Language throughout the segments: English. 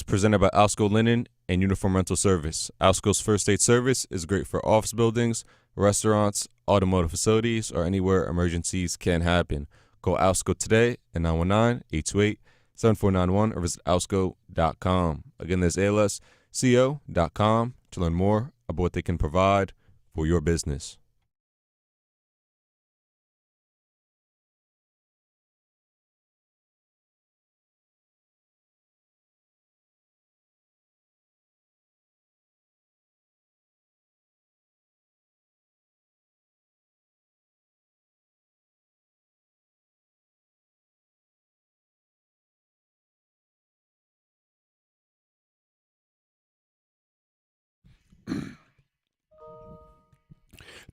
presented by Alsco Linen and Uniform Rental Service. Alsco's first aid service is great for office buildings, restaurants, automotive facilities, or anywhere emergencies can happen. Call Alsco today at 919-828-7491 or visit alsco.com. Again, that's alsco.com to learn more about what they can provide for your business.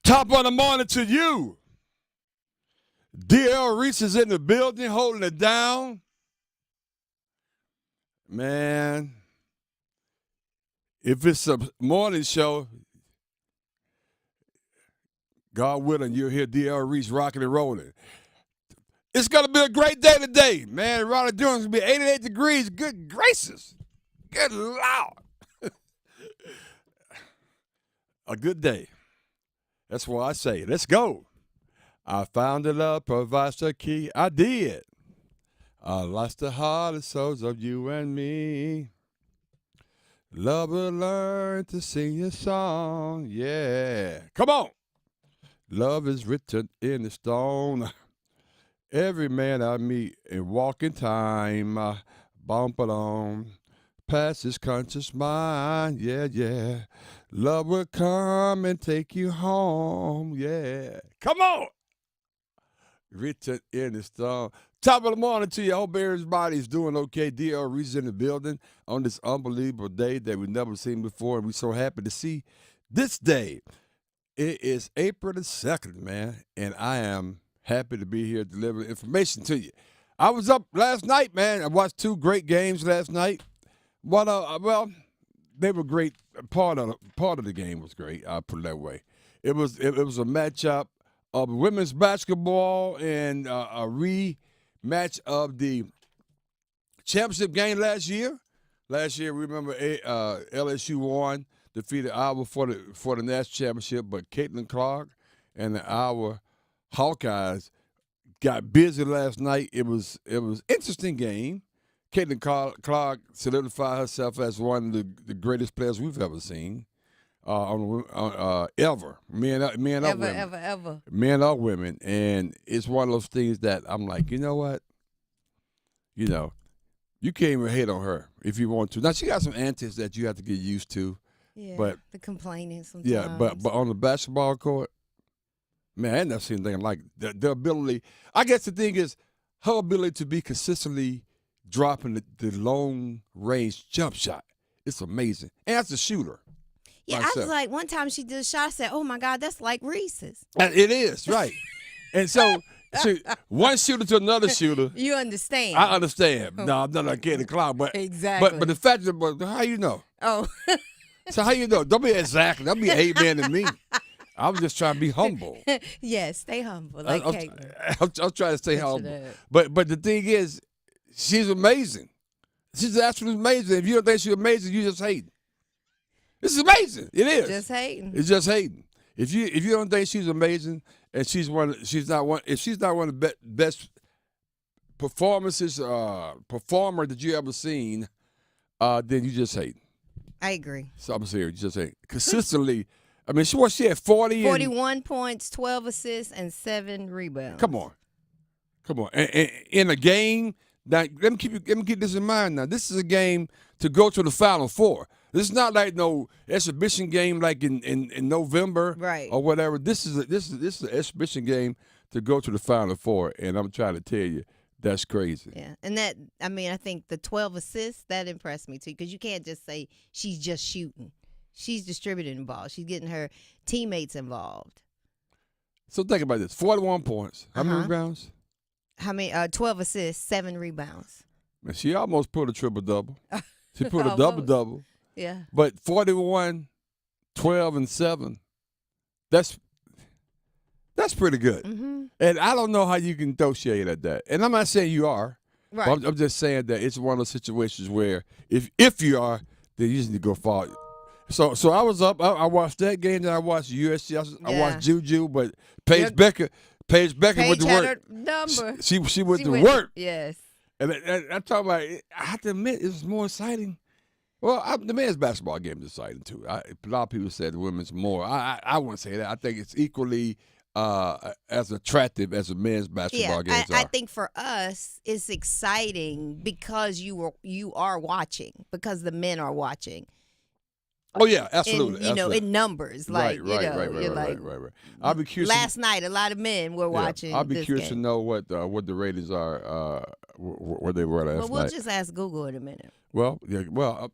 Top of the morning to you. Reese is in the building holding it down. Man, if it's a morning show, God willing, you'll hear DL Reese rocking and rolling. It's going to be a great day today, man. Raleigh Durham's going to be 88 degrees. Good gracious. Good Lord. A good day. That's why I say, let's go. I found the love provides the key. I did. I lost the heart and souls of you and me. Love will learn to sing your song. Yeah. Come on. Love is written in the stone. Every man I meet in walking time, bump along, past his conscious mind. Yeah, yeah. Love will come and take you home. Yeah. Come on. Written in the stone. Top of the morning to you. I hope everybody's doing okay. DL Reese in the building on this unbelievable day that we've never seen before, and we're so happy to see this day. It is April the 2nd, man, and I am happy to be here delivering information to you. I was up last night, man. I watched 2 great games last night. Well, they were great. Part of the game was great. I'll put it that way. It was a matchup of women's basketball and a rematch of the championship game last year. Last year, remember LSU won, defeated Iowa for the national championship, but Caitlin Clark and the Iowa Hawkeyes got busy last night. It was an interesting game. Caitlin Clark solidified herself as one of the greatest players we've ever seen, ever. Men or women. Men or women. And it's one of those things that I'm like, you know what? You know, you can't even hate on her if you want to. Now, she got some antics that you have to get used to. Yeah, but the complaining sometimes. Yeah, but on the basketball court, man, I ain't never seen anything like the ability. I guess the thing is her ability to be consistently dropping the long-range jump shot. It's amazing. And as a shooter. Yeah, myself. I was like, one time she did a shot, I said, oh, my God, that's like Reese's. It is, right. And so, one shooter to another shooter. You understand. I understand. No, I'm not getting the cloud, but exactly. But the fact that, how you know? Oh. So how you know? Don't be exactly. Don't be amen to me. I was just trying to be humble. Yes, stay humble. Like I'm trying to stay humble. But the thing is, she's amazing. She's absolutely amazing. If you don't think she's amazing, you just hating. This is amazing. It is. Just hating. It's just hating. If you don't think she's amazing and if she's not one of the best performer that you ever seen, then you just hating. I agree. So I'm serious. You just hate consistently. I mean, she had 41 points, 12 assists, and 7 rebounds. Come on. And in a game, let me keep this in mind now. This is a game to go to the Final Four. This is not like no exhibition game like in November, right, or whatever. This is an exhibition game to go to the Final Four, and I'm trying to tell you, that's crazy. Yeah, and I think the 12 assists, that impressed me too, because you can't just say she's just shooting. She's distributing the ball. She's getting her teammates involved. So think about this: 41 points. How many rebounds? 12 assists, 7 rebounds. Man, she almost put a triple-double. She put a double-double. Yeah. But 41, 12, and 7, that's pretty good. Mm-hmm. And I don't know how you can throw shade at that. And I'm not saying you are. Right. But I'm just saying that it's one of those situations where if you are, then you just need to go far. So I was up. I watched that game. Then I watched USC. I Yeah. watched Juju, but Your- Paige Becker went Paige to had work. her number. She went She to went- work. Yes. And I'm talking about. I have to admit, it was more exciting. Well, the men's basketball game is exciting too. A lot of people said the women's more. I wouldn't say that. I think it's equally as attractive as the men's basketball games are. I think for us, it's exciting because you are watching, because the men are watching. Oh yeah, absolutely. In, absolutely. in numbers, like Right. I'll be curious. Last night, a lot of men were watching. I'll be this curious to game. know what the ratings are. Where they were last Well, we'll night. just ask Google in a minute. Well,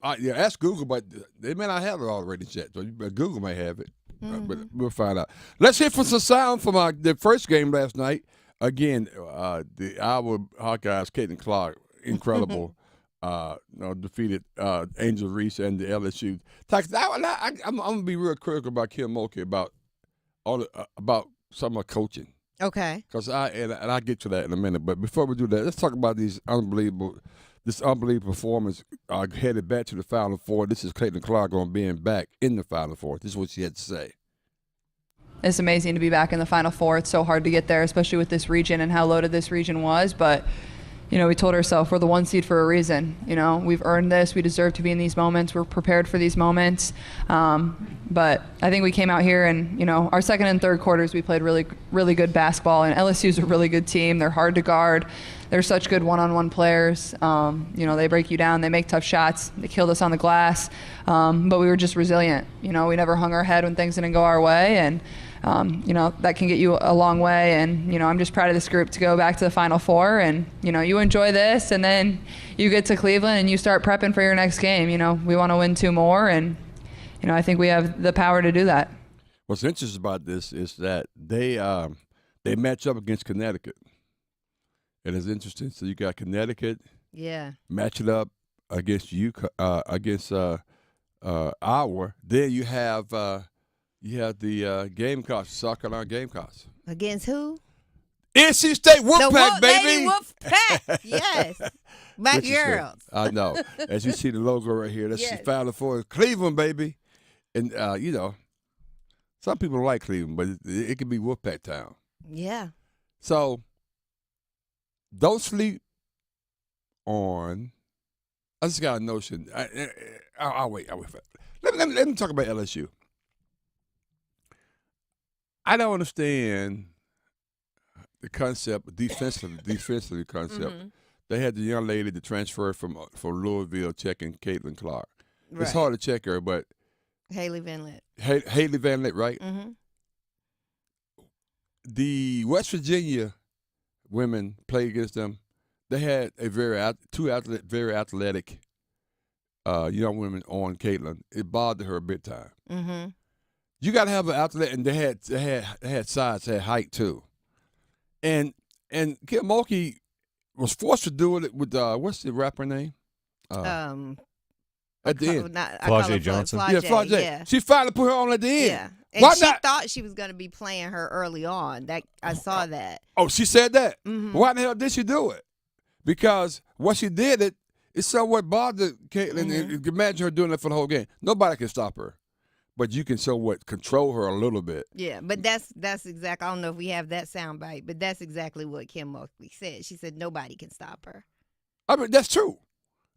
ask Google, but they may not have it all ratings yet. So Google may have it, but we'll find out. Let's hear from some sound from the first game last night. Again, the Iowa Hawkeyes, Caitlin Clark, incredible. Defeated Angel Reese and the LSU. I'm gonna be real critical about Kmac about about some of her coaching. Okay. Because I'll get to that in a minute. But before we do that, let's talk about this unbelievable performance headed back to the Final Four. This is Caitlin Clark on being back in the Final Four. This is what she had to say. It's amazing to be back in the Final Four. It's so hard to get there, especially with this region and how loaded this region was. But, we told ourselves we're the 1 seed for a reason. We've earned this. We deserve to be in these moments. We're prepared for these moments. But I think we came out here and, our second and third quarters, we played really, really good basketball. And LSU's a really good team. They're hard to guard. They're such good one-on-one players. They break you down. They make tough shots. They killed us on the glass. But we were just resilient. We never hung our head when things didn't go our way. And, that can get you a long way. And, I'm just proud of this group to go back to the Final Four. And, you enjoy this. And then you get to Cleveland and you start prepping for your next game. We want to win 2 more. And, I think we have the power to do that. What's interesting about this is that they match up against Connecticut. It is interesting. So you got Connecticut. Yeah. Match it up against against Iowa. Then you have the Gamecocks, South Carolina Gamecocks. Against who? NC State Wolfpack, baby. Lady Wolfpack. Yes. My girls. I know. As you see the logo right here, that's the Final Four. Cleveland, baby. And some people like Cleveland, but it could be Wolfpack town. Yeah. So don't sleep on. I just got a notion. I'll wait. Let me talk about LSU. I don't understand the concept, defensively concept. Mm-hmm. They had the young lady to transfer from Louisville checking Caitlin Clark. Right. It's hard to check her, but Haley Van Lith. Haley Van Lith, right? Mm-hmm. The West Virginia women played against them. They had very athletic young women on Caitlin. It bothered her big time. Mm-hmm. You got to have an athlete, and they had size, they had height too. And Kmac was forced to do it with what's the rapper name? At the end, Flau'jae Johnson. Flau'jae. Yeah. She finally put her on at the end. Yeah. And Why she not? thought she was going to be playing her early on. That I saw that. Oh, she said that. Mm-hmm. Why the hell did she do it? Because what she did it somewhat bothered Caitlin. Mm-hmm. And imagine her doing that for the whole game. Nobody can stop her, but you can somewhat control her a little bit. Yeah, but that's exactly. I don't know if we have that soundbite, but that's exactly what Kmac said. She said nobody can stop her. I mean, that's true.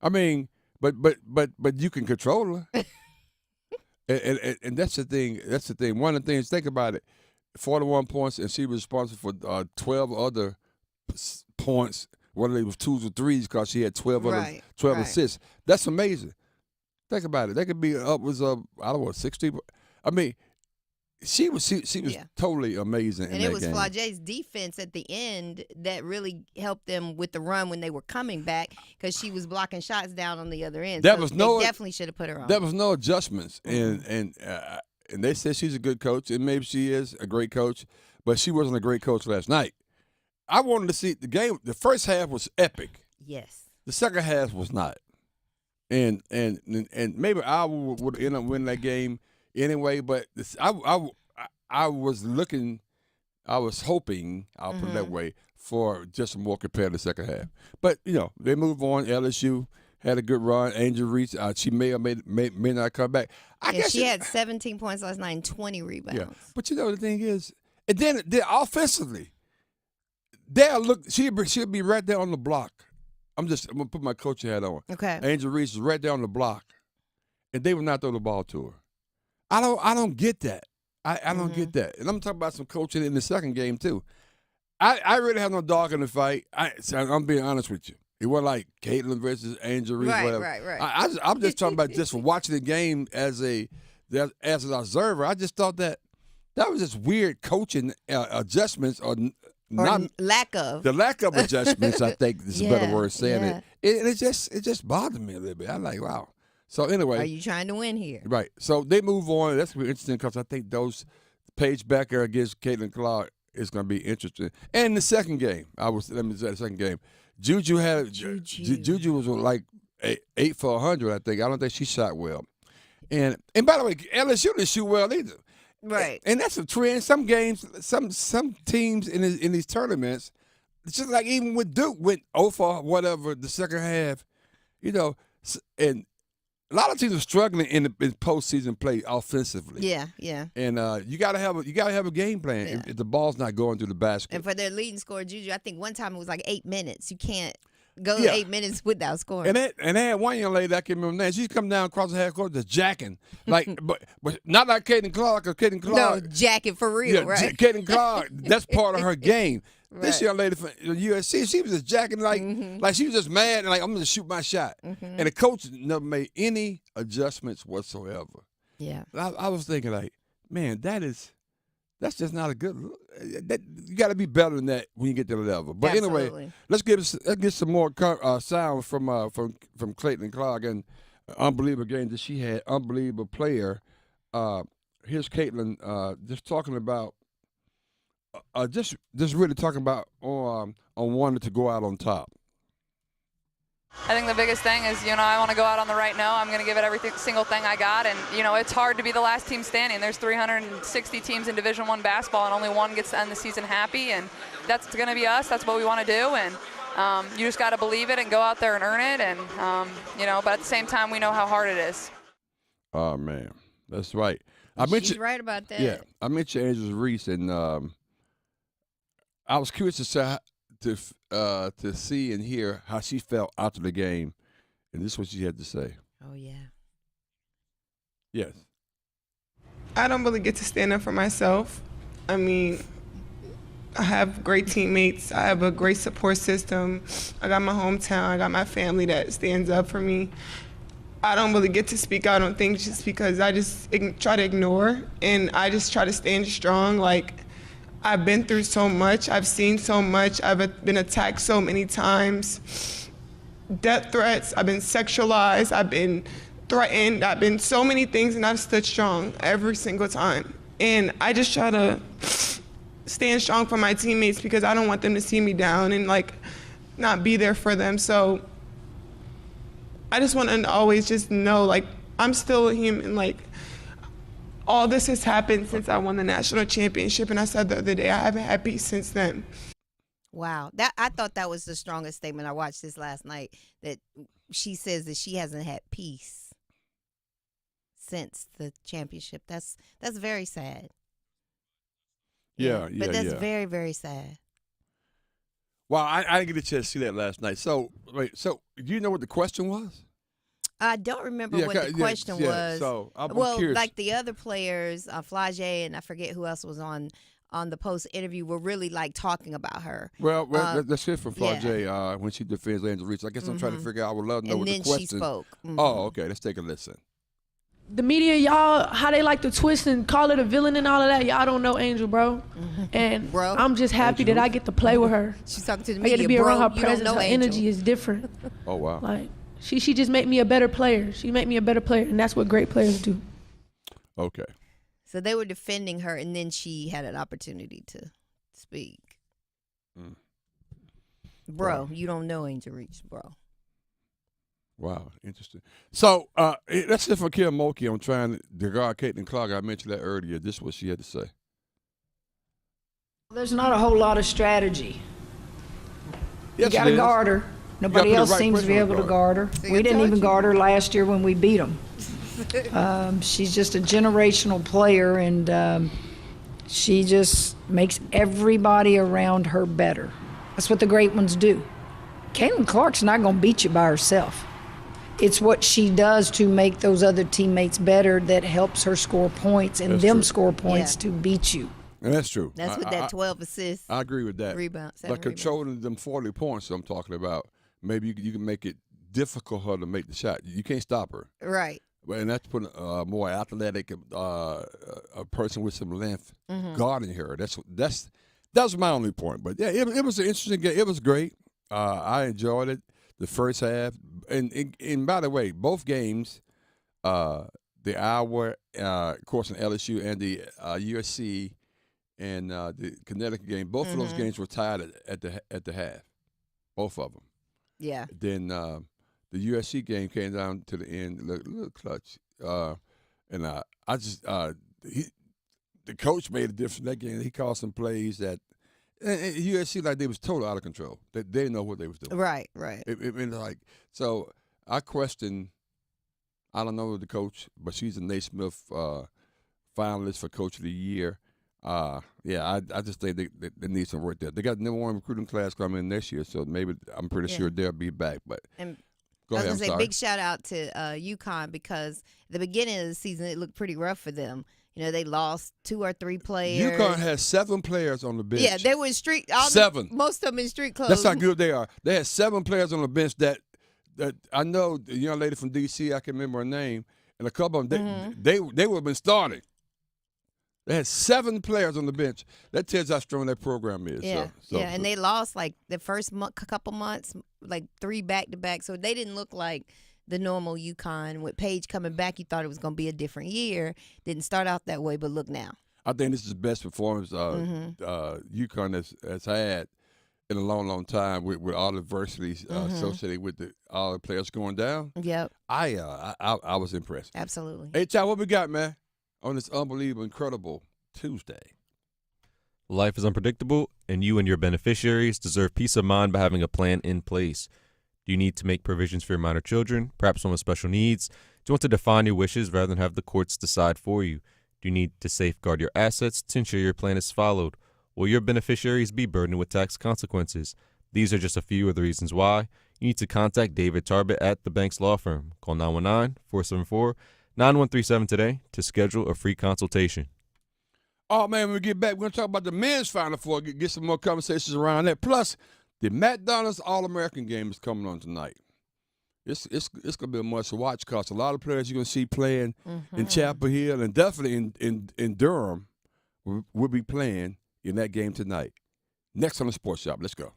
I mean, but you can control her. and that's the thing. That's the thing. One of the things. Think about it. 41 points, and she was responsible for 12 other points. Whether it was 2s or 3s, because she had 12 assists. That's amazing. Think about it. That could be upwards of 60. I mean, she was totally amazing. And in it that was game. Flau'jae's defense at the end that really helped them with the run when they were coming back, because she was blocking shots down on the other end. They definitely should have put her on. There was no adjustments, Mm-hmm. and they said she's a good coach, and maybe she is a great coach, but she wasn't a great coach last night. I wanted to see the game. The first half was epic. Yes. The second half was not. And maybe I would end up winning that game anyway. But I was looking I was hoping, I'll put it that Mm-hmm. way, for just a more competitive second half. But, they move on. LSU had a good run. Angel Reese, she may or may not come back. I Yeah, guess she had 17 points last night and 20 rebounds. Yeah. But the thing is, and then offensively, she'll be right there on the block. I'm gonna put my coaching hat on. Okay. Angel Reese is right there on the block, and they will not throw the ball to her. I don't get that. I don't get that. And I'm talking about some coaching in the second game too. I really have no dog in the fight. I'm being honest with you. It wasn't like Caitlin versus Angel Reese, Right, whatever. right. I'm just talking about just watching the game as an observer. I just thought that was just weird coaching adjustments or not lack of. the lack of adjustments. I think is a better word of saying yeah. it. It just bothered me a little bit. I'm like, wow. So anyway, Are you trying to win here? right. So they move on. That's gonna be interesting because I think those Paige Becker against Caitlin Clark is going to be interesting. And the second game, let me say the second game. Juju Juju was like 8 for 100. I think. I don't think she shot well. And by the way, LSU didn't shoot well either. Right. And that's a trend. Some games, some teams in these tournaments, it's just like even with Duke went 0 for whatever the second half, and a lot of teams are struggling in postseason play offensively. Yeah, yeah. And you gotta have a game plan if the ball's not going through the basket. And for their leading scorer, Juju, I think one time it was like 8 minutes. You can't go Yeah. 8 minutes without scoring. And they had one young lady, I can't remember her name. She's come down across the half court just jacking, like, but not like Kaden Clark. Because Kaden no, Clark, jacket for real, right? Kaden Clark, that's part of her game. This Right. young lady from USC, she was just jacking like she was just mad and like I'm gonna shoot my shot. And the coach never made any adjustments whatsoever. Yeah. I was thinking like, man, that's just not a good. You got to be better than that when you get to the level. But anyway, Absolutely. let's get some more sound from Clayton Clark and unbelievable game that she had. Unbelievable player. Here's Caitlin just talking about just really talking about on wanting to go out on top. I think the biggest thing is, I want to go out on the right note. I'm going to give it every single thing I got. And, it's hard to be the last team standing. There's 360 teams in Division I basketball, and only one gets to end the season happy. And that's going to be us. That's what we want to do. And you just got to believe it and go out there and earn it. And, but at the same time, we know how hard it is. Oh, man. That's right. She's right about that. Yeah. I mentioned Angel Reese, and I was curious to see and hear how she felt after the game, and this is what she had to say. Oh, yeah. Yes. I don't really get to stand up for myself. I mean, I have great teammates. I have a great support system. I got my hometown. I got my family that stands up for me. I don't really get to speak out on things just because I just try to ignore, and I just try to stand strong. Like, I've been through so much. I've seen so much. I've been attacked so many times. Death threats. I've been sexualized. I've been threatened. I've been so many things, and I've stood strong every single time. And I just try to stand strong for my teammates because I don't want them to see me down and, not be there for them. So I just want to always just know, I'm still a human. All this has happened since I won the national championship, and I said the other day I haven't had peace since then. Wow. I thought that was the strongest statement. I watched this last night, that she says that she hasn't had peace since the championship. That's very sad. Yeah. But that's very, very sad. Well, I didn't get a chance to see that last night. So, wait. So, do you know what the question was? I don't remember what the question was. So, I'm well, curious. like the other players, Flage and I forget who else was on the post interview, were really talking about her. Well, let's hear from Flage when she defends Angel Reese. I guess I'm trying to figure out. I would love to know And what then the question. she spoke. Oh, okay. Let's take a listen. The media, y'all, how they like to twist and call it a villain and all of that, y'all don't know Angel, bro. And Bro? I'm just happy that I get to play with her. She's talking to the I media. get to be Bro, around her you don't presence. know Her Angel. energy is different. Oh, wow. She just make me a better player. She make me a better player, and that's what great players do. Okay. So they were defending her, and then she had an opportunity to speak. Bro, you don't know Angel Reese, bro. Wow, interesting. So let's hear from Kim Mulkey on trying to guard Caitlin Clark. I mentioned that earlier. This is what she had to say. There's not a whole lot of strategy. Yes, You got it to is. guard her. Nobody put the else right seems to be person on able to guard her. See, We I didn't told even you. guard her last year when we beat them. She's just a generational player, and she just makes everybody around her better. That's what the great ones do. Caitlin Clark's not going to beat you by herself. It's what she does to make those other teammates better that helps her score points and That's them true. score points Yeah. to beat you. And that's true. That's with that 12 assists. I agree with that. Rebound, 7 But controlling them 40 points I'm talking about, maybe you can make it difficult for her to make the shot. You can't stop her. Right. And that's putting a more athletic a person with some length guarding her. That's my only point. But yeah, it was an interesting game. It was great. I enjoyed it. The first half, and by the way, both games, the Iowa, of course, in LSU and the USC and the Connecticut game, both of those games were tied at the half, both of them. Yeah. Then the USC game came down to the end, a little clutch, and I just the coach made a difference in that game. He called some plays that and USC like they was totally out of control. They didn't know what they was doing. Right. Right. So I question. I don't know the coach, but she's a Naismith finalist for Coach of the Year. I just think they need some work there. They got the #1 recruiting class coming in next year, so maybe I'm pretty sure they'll be back. But And go I was ahead. gonna I'm say sorry. big shout out to UConn because at the beginning of the season it looked pretty rough for them. You know, they lost 2 or 3 players. UConn has 7 players on the bench. Yeah, they were in street. 7. Most of them in street clothes. That's how good they are. They had 7 players on the bench that I know the young lady from D.C. I can remember her name, and a couple of them they would have been starting. They had 7 players on the bench. That tells you how strong that program is. Yeah, So, yeah, and they lost like the first couple months, like 3 back to back. So they didn't look like the normal UConn. With Paige coming back, you thought it was going to be a different year. Didn't start out that way, but look now. I think this is the best performance UConn has had in a long, long time with all the adversities associated with all the players going down. Yep, I was impressed. absolutely. Hey, Ty, what we got, man, on this unbelievable, incredible Tuesday? Life is unpredictable, and you and your beneficiaries deserve peace of mind by having a plan in place. Do you need to make provisions for your minor children, perhaps one with special needs? Do you want to define your wishes rather than have the courts decide for you? Do you need to safeguard your assets to ensure your plan is followed? Will your beneficiaries be burdened with tax consequences? These are just a few of the reasons why you need to contact David Tarbett at the Banks Law Firm. Call 919-474-9137 today to schedule a free consultation. Oh, man, when we get back, we're going to talk about the men's Final Four, get some more conversations around that. Plus, the McDonald's All-American game is coming on tonight. It's going to be a must-watch because a lot of players you're going to see playing in Chapel Hill and definitely in Durham will be playing in that game tonight. Next on the Sports Shop. Let's go.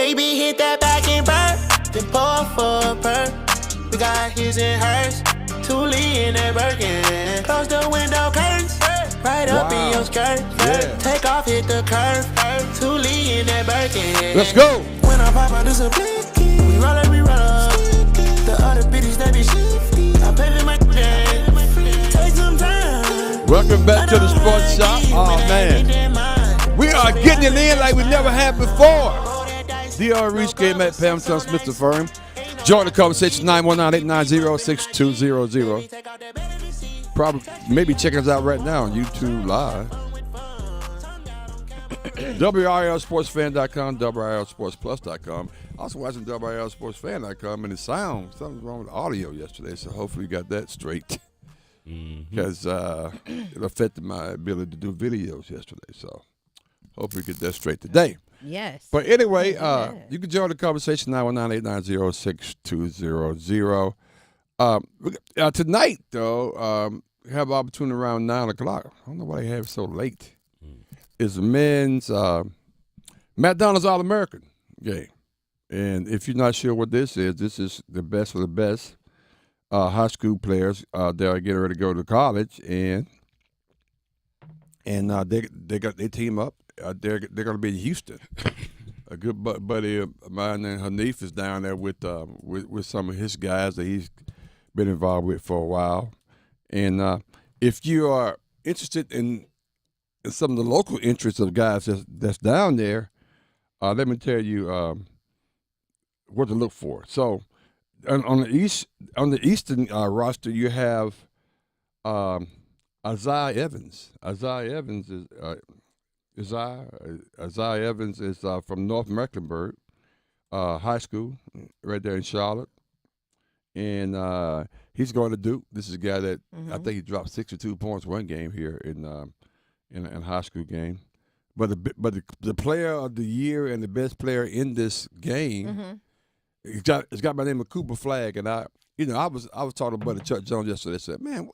Baby, hit that back and burn, then pour for a perk. We got his and hers, Thule in that Birkin. Close the window curtains, right up in your skirt. Yeah. Take off, hit the curve, Thule in that Birkin. Let's go. When I pop out, do some blicky. We roll up, the other bitches, they be shifty. I pay for my game. Take some time. Welcome back to the Sports Shop. Oh, man. We are getting it in like we never had before. DR Reese, Kmac, Pam, Tom Smith, the firm. Join the conversation, 919-890-6200. Probably, maybe checking us out right now on YouTube Live. WRLSportsFan.com, WRLSportsPlus.com. Also watching WRLSportsFan.com, and the sound, something wrong with the audio yesterday, so hopefully we got that straight. Because it affected my ability to do videos yesterday, so hopefully we get that straight today. Yes. But anyway, you can join the conversation, 919-890-6200. Tonight, though, we have an opportunity around 9 o'clock. I don't know why they have it so late. It's the men's McDonald's All-American game. And if you're not sure what this is the best of the best high school players that are getting ready to go to college. And they team up. They're going to be in Houston. A good buddy of mine named Hanif is down there with some of his guys that he's been involved with for a while. And if you are interested in some of the local interests of guys that's down there, let me tell you what to look for. So on the eastern roster, you have Isaiah Evans. Isaiah Evans is from North Mecklenburg High School, right there in Charlotte, and he's going to Duke. This is a guy that I think he dropped 62 points one game here in a high school game. But the player of the year and the best player in this game, it's got my name of Cooper Flagg, and I was talking to Buddy Chuck Jones yesterday. I said, man,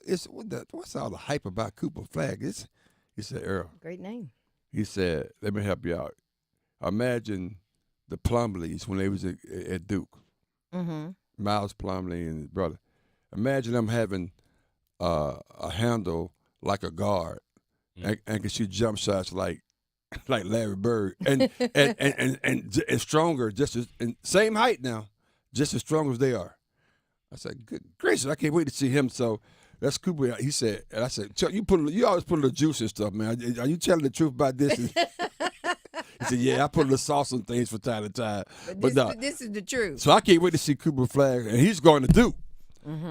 what's all the hype about Cooper Flagg? He said, Earl. Great name. He said, let me help you out. Imagine the Plumleys when they was at Duke. Miles Plumlee and his brother. Imagine them having a handle like a guard and can shoot jump shots like Larry Bird and stronger, just as and same height now, just as strong as they are. I said, good gracious, I can't wait to see him. So that's Cooper. He said, and I said, Chuck, you always put a little juice and stuff, man. Are you telling the truth about this? He said, yeah, I put a little sauce on things from time to time. But this is the truth. So I can't wait to see Cooper Flagg, and he's going to Duke.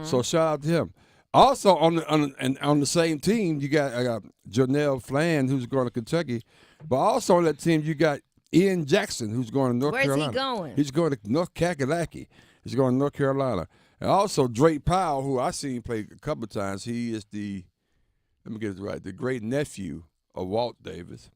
So shout out to him. Also on the same team, you got Janelle Flan, who's going to Kentucky. But also on that team, you got Ian Jackson, who's going to North Carolina. Where's he going? He's going to North Kakalaki. He's going to North Carolina. And also Drake Powell, who I seen play a couple of times. He is the great nephew of Walt Davis.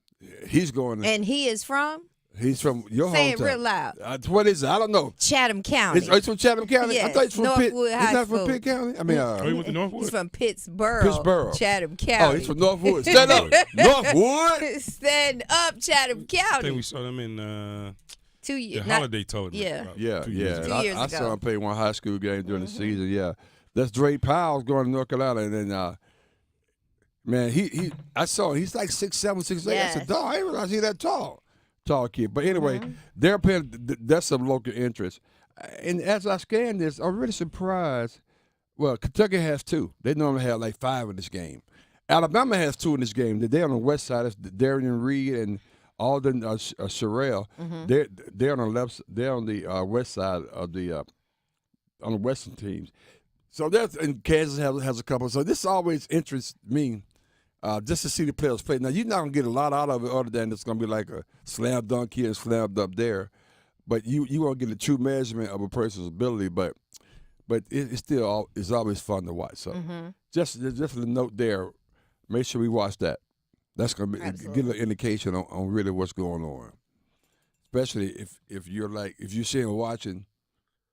He's going to. And he is from? He's from your hometown. Say it real loud. What is it? I don't know. Chatham County. It's from Chatham County? Yes, I thought he's from Pitt. Northwood High He's not School. from Pitt County? I mean, he went to Northwood. He's from Pittsburgh. Pittsburgh. Chatham County. Oh, he's from Northwood. Stand up. Northwood. Stand up, Chatham I County. think we saw them in 2 the years. holiday told me. Yeah. Yeah. 2 years I ago. saw him play one high school game during the season. Yeah, that's Drake Powell going to North Carolina, and then man, I saw him. He's like 6'7", 6'8". Yes. I said, dog, I didn't realize he's that tall kid. But anyway, they're paying. That's some local interest. And as I scan this, I'm really surprised. Well, Kentucky has 2. They normally have like 5 in this game. Alabama has 2 in this game. They're on the west side. It's Darian Reed and Alden Sherrill. They're on the left. They're on the west side of the on the western teams. So that's and Kansas has a couple. So this always interests me. Just to see the players play. Now, you're not going to get a lot out of it other than it's going to be like a slam dunk here and slam dunk there. But you won't get a true measurement of a person's ability. But it's still it's always fun to watch. So just a note there. Make sure we watch that. That's going to give an indication on really what's going on. Especially if you're seeing watching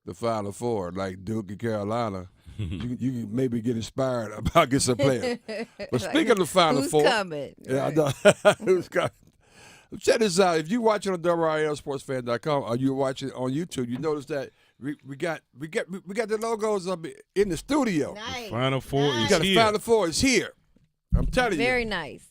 the Final Four like Duke and Carolina. You can maybe get inspired about getting some players. But speaking of the Final Four, coming? yeah, I know. Who's coming? Check this out. If you watch it on WRLSportsFan.com or you watch it on YouTube, you notice that we got the logos up in the studio. Nice. Final Four We is got the here. Final Four is here. I'm telling you. Very nice.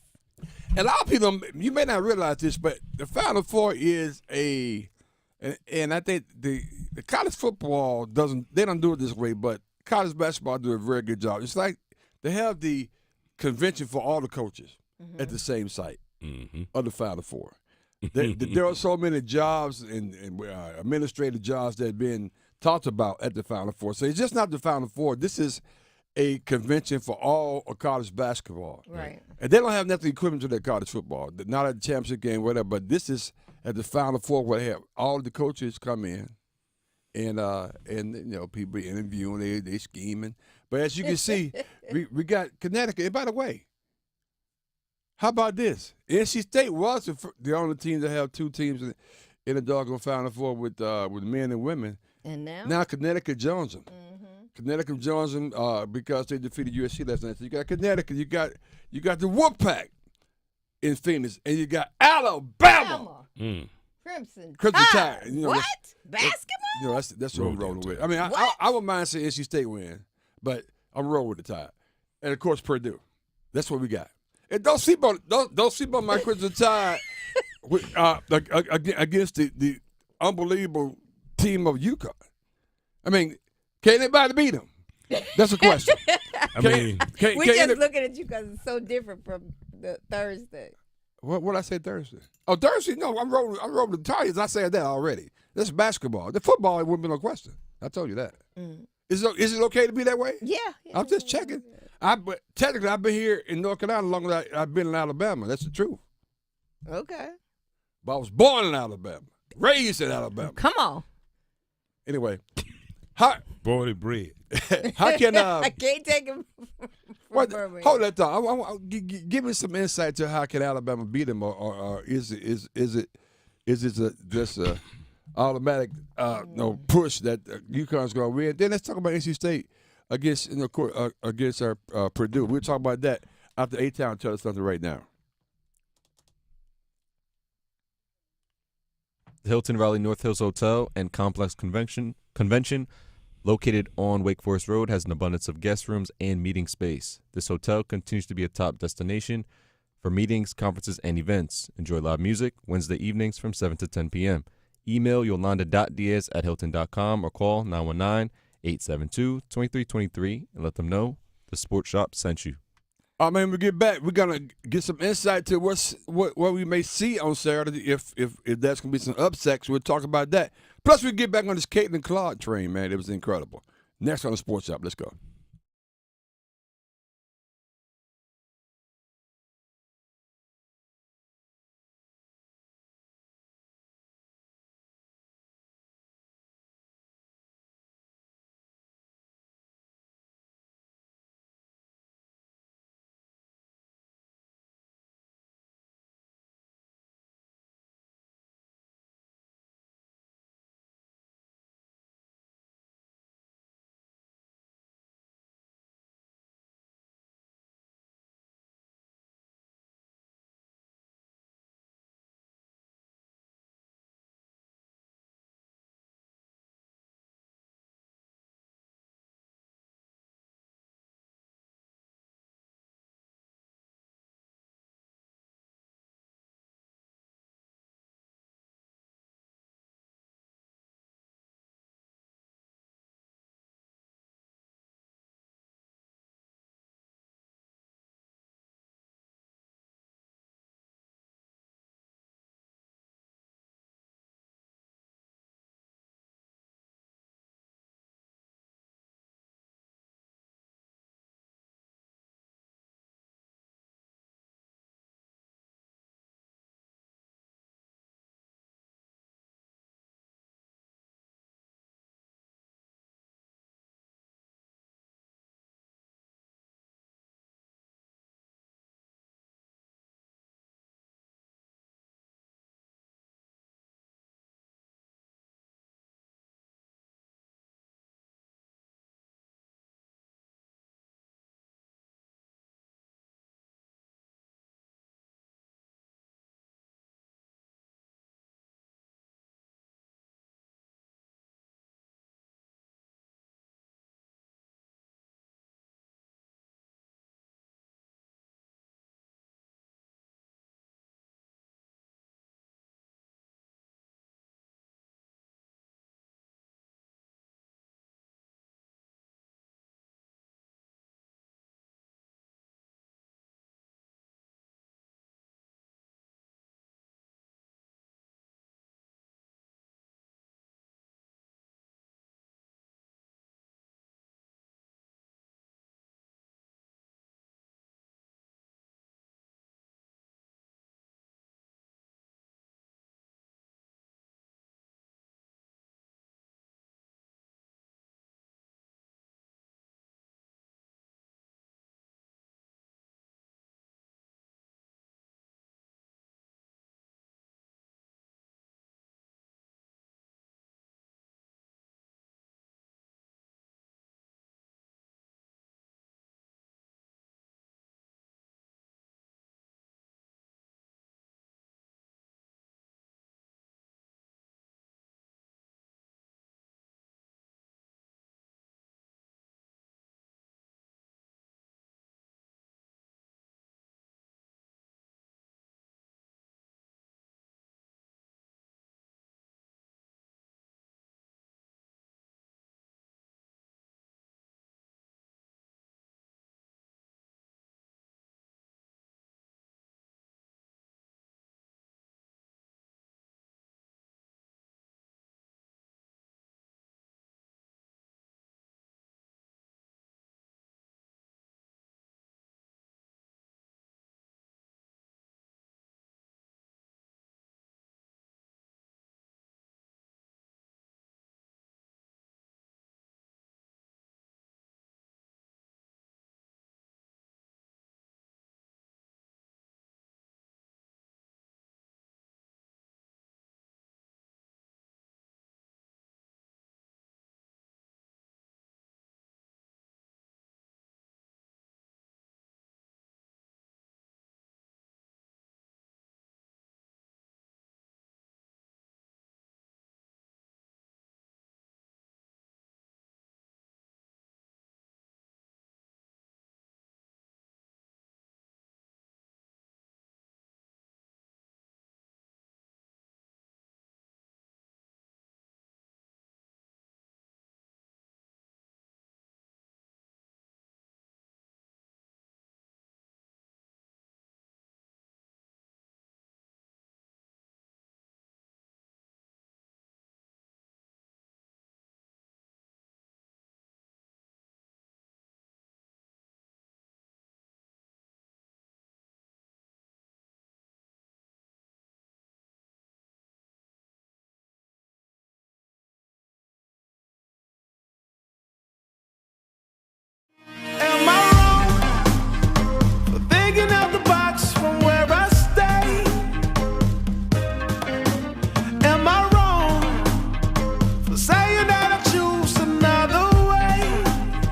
And a lot of people, you may not realize this, but the Final Four is and I think the college football they don't do it this way, but college basketball do a very good job. It's like they have the convention for all the coaches at the same site of the Final Four. There are so many jobs and administrative jobs that have been talked about at the Final Four. So it's just not the Final Four. This is a convention for all of college basketball. Right. And they don't have nothing equivalent to their college football. Not at the championship game, whatever. But this is at the Final Four where they have all the coaches come in, and people interviewing, they scheming. But as you can see, we got Connecticut. And by the way, how about this? NC State was the only team to have two teams in the doggone Final Four with men and women. And now? Now Connecticut joins them. Connecticut joins them because they defeated USC last night. So you got Connecticut, you got the Wolfpack in Phoenix, and you got Alabama. Crimson Tide. What? Basketball? That's what I'm rolling with. I mean, I wouldn't mind seeing NC State win, but I'm rolling with the Tide, and of course Purdue. That's what we got. And don't sleep on my Crimson Tide against the unbelievable team of UConn. I mean, can anybody beat them? That's a question. We're just looking at you because it's so different from the Thursday. What I say Thursday? Oh, Thursday? No, I'm rolling the Tigers. I said that already. That's basketball. The football, it wouldn't be no question. I told you that. Is it okay to be that way? Yeah. I'm just checking. But technically, I've been here in North Carolina longer than I've been in Alabama. That's the truth. Okay. But I was born in Alabama, raised in Alabama. Come on. Anyway, Born and bred. how can I can't take him. Hold that thought. Give me some insight to how can Alabama beat them, or is it just a automatic push that UConn's going to win? Then let's talk about NC State against Purdue. We'll talk about that after A-Town tell us something right now. The Hilton Raleigh North Hills Hotel and Complex Convention located on Wake Forest Road has an abundance of guest rooms and meeting space. This hotel continues to be a top destination for meetings, conferences, and events. Enjoy live music Wednesday evenings from 7 to 10 p.m. Email yolanda.diaz@hilton.com or call 919-872-2323 and let them know the Sports Shop sent you. When we get back, we're gonna get some insight to what we may see on Saturday. If that's gonna be some upsets, we'll talk about that. Plus, we get back on this Caitlin Clark train, man. It was incredible. Next on the Sports Shop, let's go.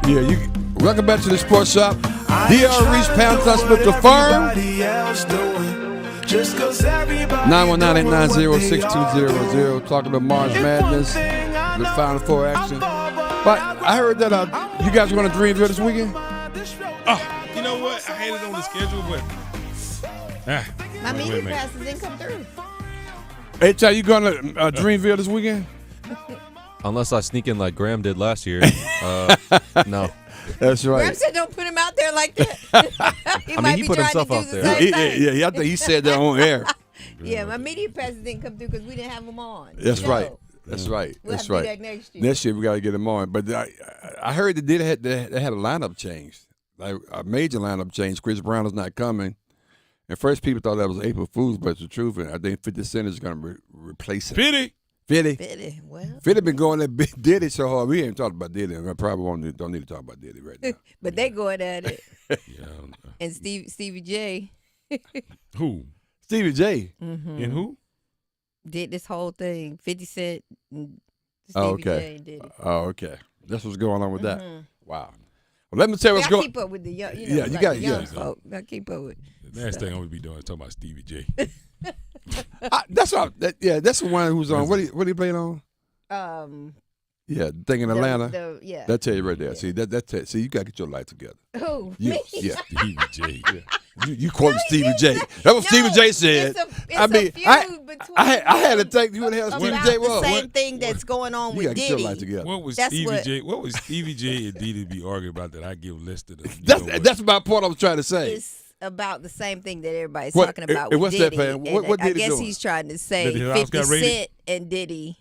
Welcome back to the Sports Shop. DR Reese, Pound Town Smith, the firm. 919-890-6200. Talking about March Madness, the Final Four action. But I heard that you guys are going to Dreamville this weekend? Oh, you know what? I had it on the schedule, but My media passes didn't come through. Hey, Ty, you going to Dreamville this weekend? Unless I sneak in like Graham did last year. No. That's right. Graham said don't put him out there like that. He put himself out there. I think he said that on air. Yeah, my media passes didn't come through because we didn't have them on. That's right. That's right. We'll That's have to right. do that next year. Next year we got to get them on. But I heard they had a lineup change, like a major lineup change. Chris Brown is not coming. At first, people thought that was April Fool's, but it's the truth. And I think 50 Cent is going to replace him. 50. 50. Well, 50 been going at Big Diddy so hard. We ain't talking about Diddy. I probably don't need to talk about Diddy right now. but they going at it. Yeah. And Stevie J Who? Stevie J. And who? did this whole thing. 50 Cent and Stevie Oh, J did it. Oh, okay. That's what's going on with that. Wow. Well, let me tell you what's Gotta going. keep up with the young, Yeah, you like got- the young yeah. folk. Gotta keep up with. The last thing I'm gonna be doing is talking about Stevie J. That's all. That's the one who's on. What he playing on? Yeah, the thing in Atlanta. Yeah. That tell you right there. See see you got to get your life together. Who? You, Me? yeah. Stevie J. You quoted Stevie J. That's what Stevie J said. It's I mean, a feud between I had to think who the hell Stevie about J the was. same thing that's going on You got with to get your life Diddy. together. What was That's Stevie what- J? What was Stevie J and Diddy be arguing about that I give less to them? That's my point I was trying to say. It's about the same thing that everybody's What- talking about and with what's that, Diddy. Pam? What And I Diddy guess doing? he's trying to say That his house 50 got raided? Cent and Diddy,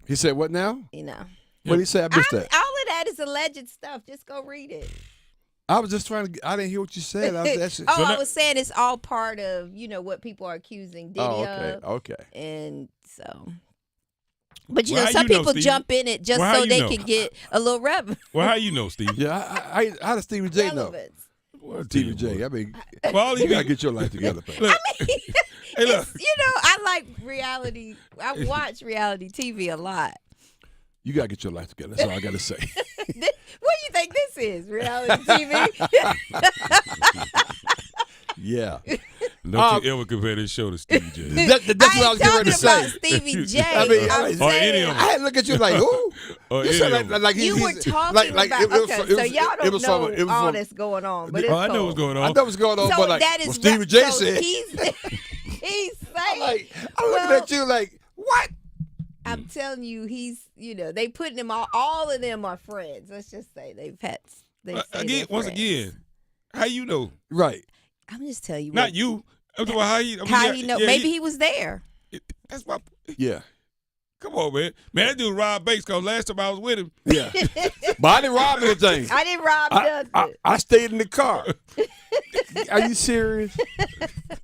He said what now? you know. What did he say? I missed that. All of that is alleged stuff. Just go read it. I was just trying to. I didn't hear what you said. I I was saying it's all part of, what people are accusing Diddy of. Okay. And so. But, Well, how some you know, people Stevie? jump in it just Well, how so you they know? can get a little Well, how you know, Stevie? Yeah, how does Stevie J know? relevance. Well, Stevie J. I mean, Well, all you he gotta be- get your life together, Pam. Look, hey, look. I like reality. I watch reality TV a lot. You gotta get your life together. That's all I gotta say. What do you think this is? Reality TV? Yeah. Don't you ever compare this show to Stevie J. That's what I was getting ready to say. About Stevie J. I mean, I'm or saying. any of I had to look at you like, who? Or You any said of them. like You were he's- talking like about, it was- okay, it so was- y'all it don't was know from- it was all from- that's going on, but Oh, it's I know what's going I on. know what's going on, So but like that is what Stevie J so said, he's saying, like I'm looking at you like, what? I'm telling you, he's, they putting them all of them are friends. Let's just say they've had, Again, once again, how you know? Right. I'm just telling you. Not you. I'm talking about how you. I mean, How yeah, he know? yeah, Maybe he was there. That's my. Yeah. Come on, man. Man, that dude Rob Bates. Cause last time I was with him, Yeah. But I didn't rob anything. I didn't rob nothing. I stayed in the car. Are you serious?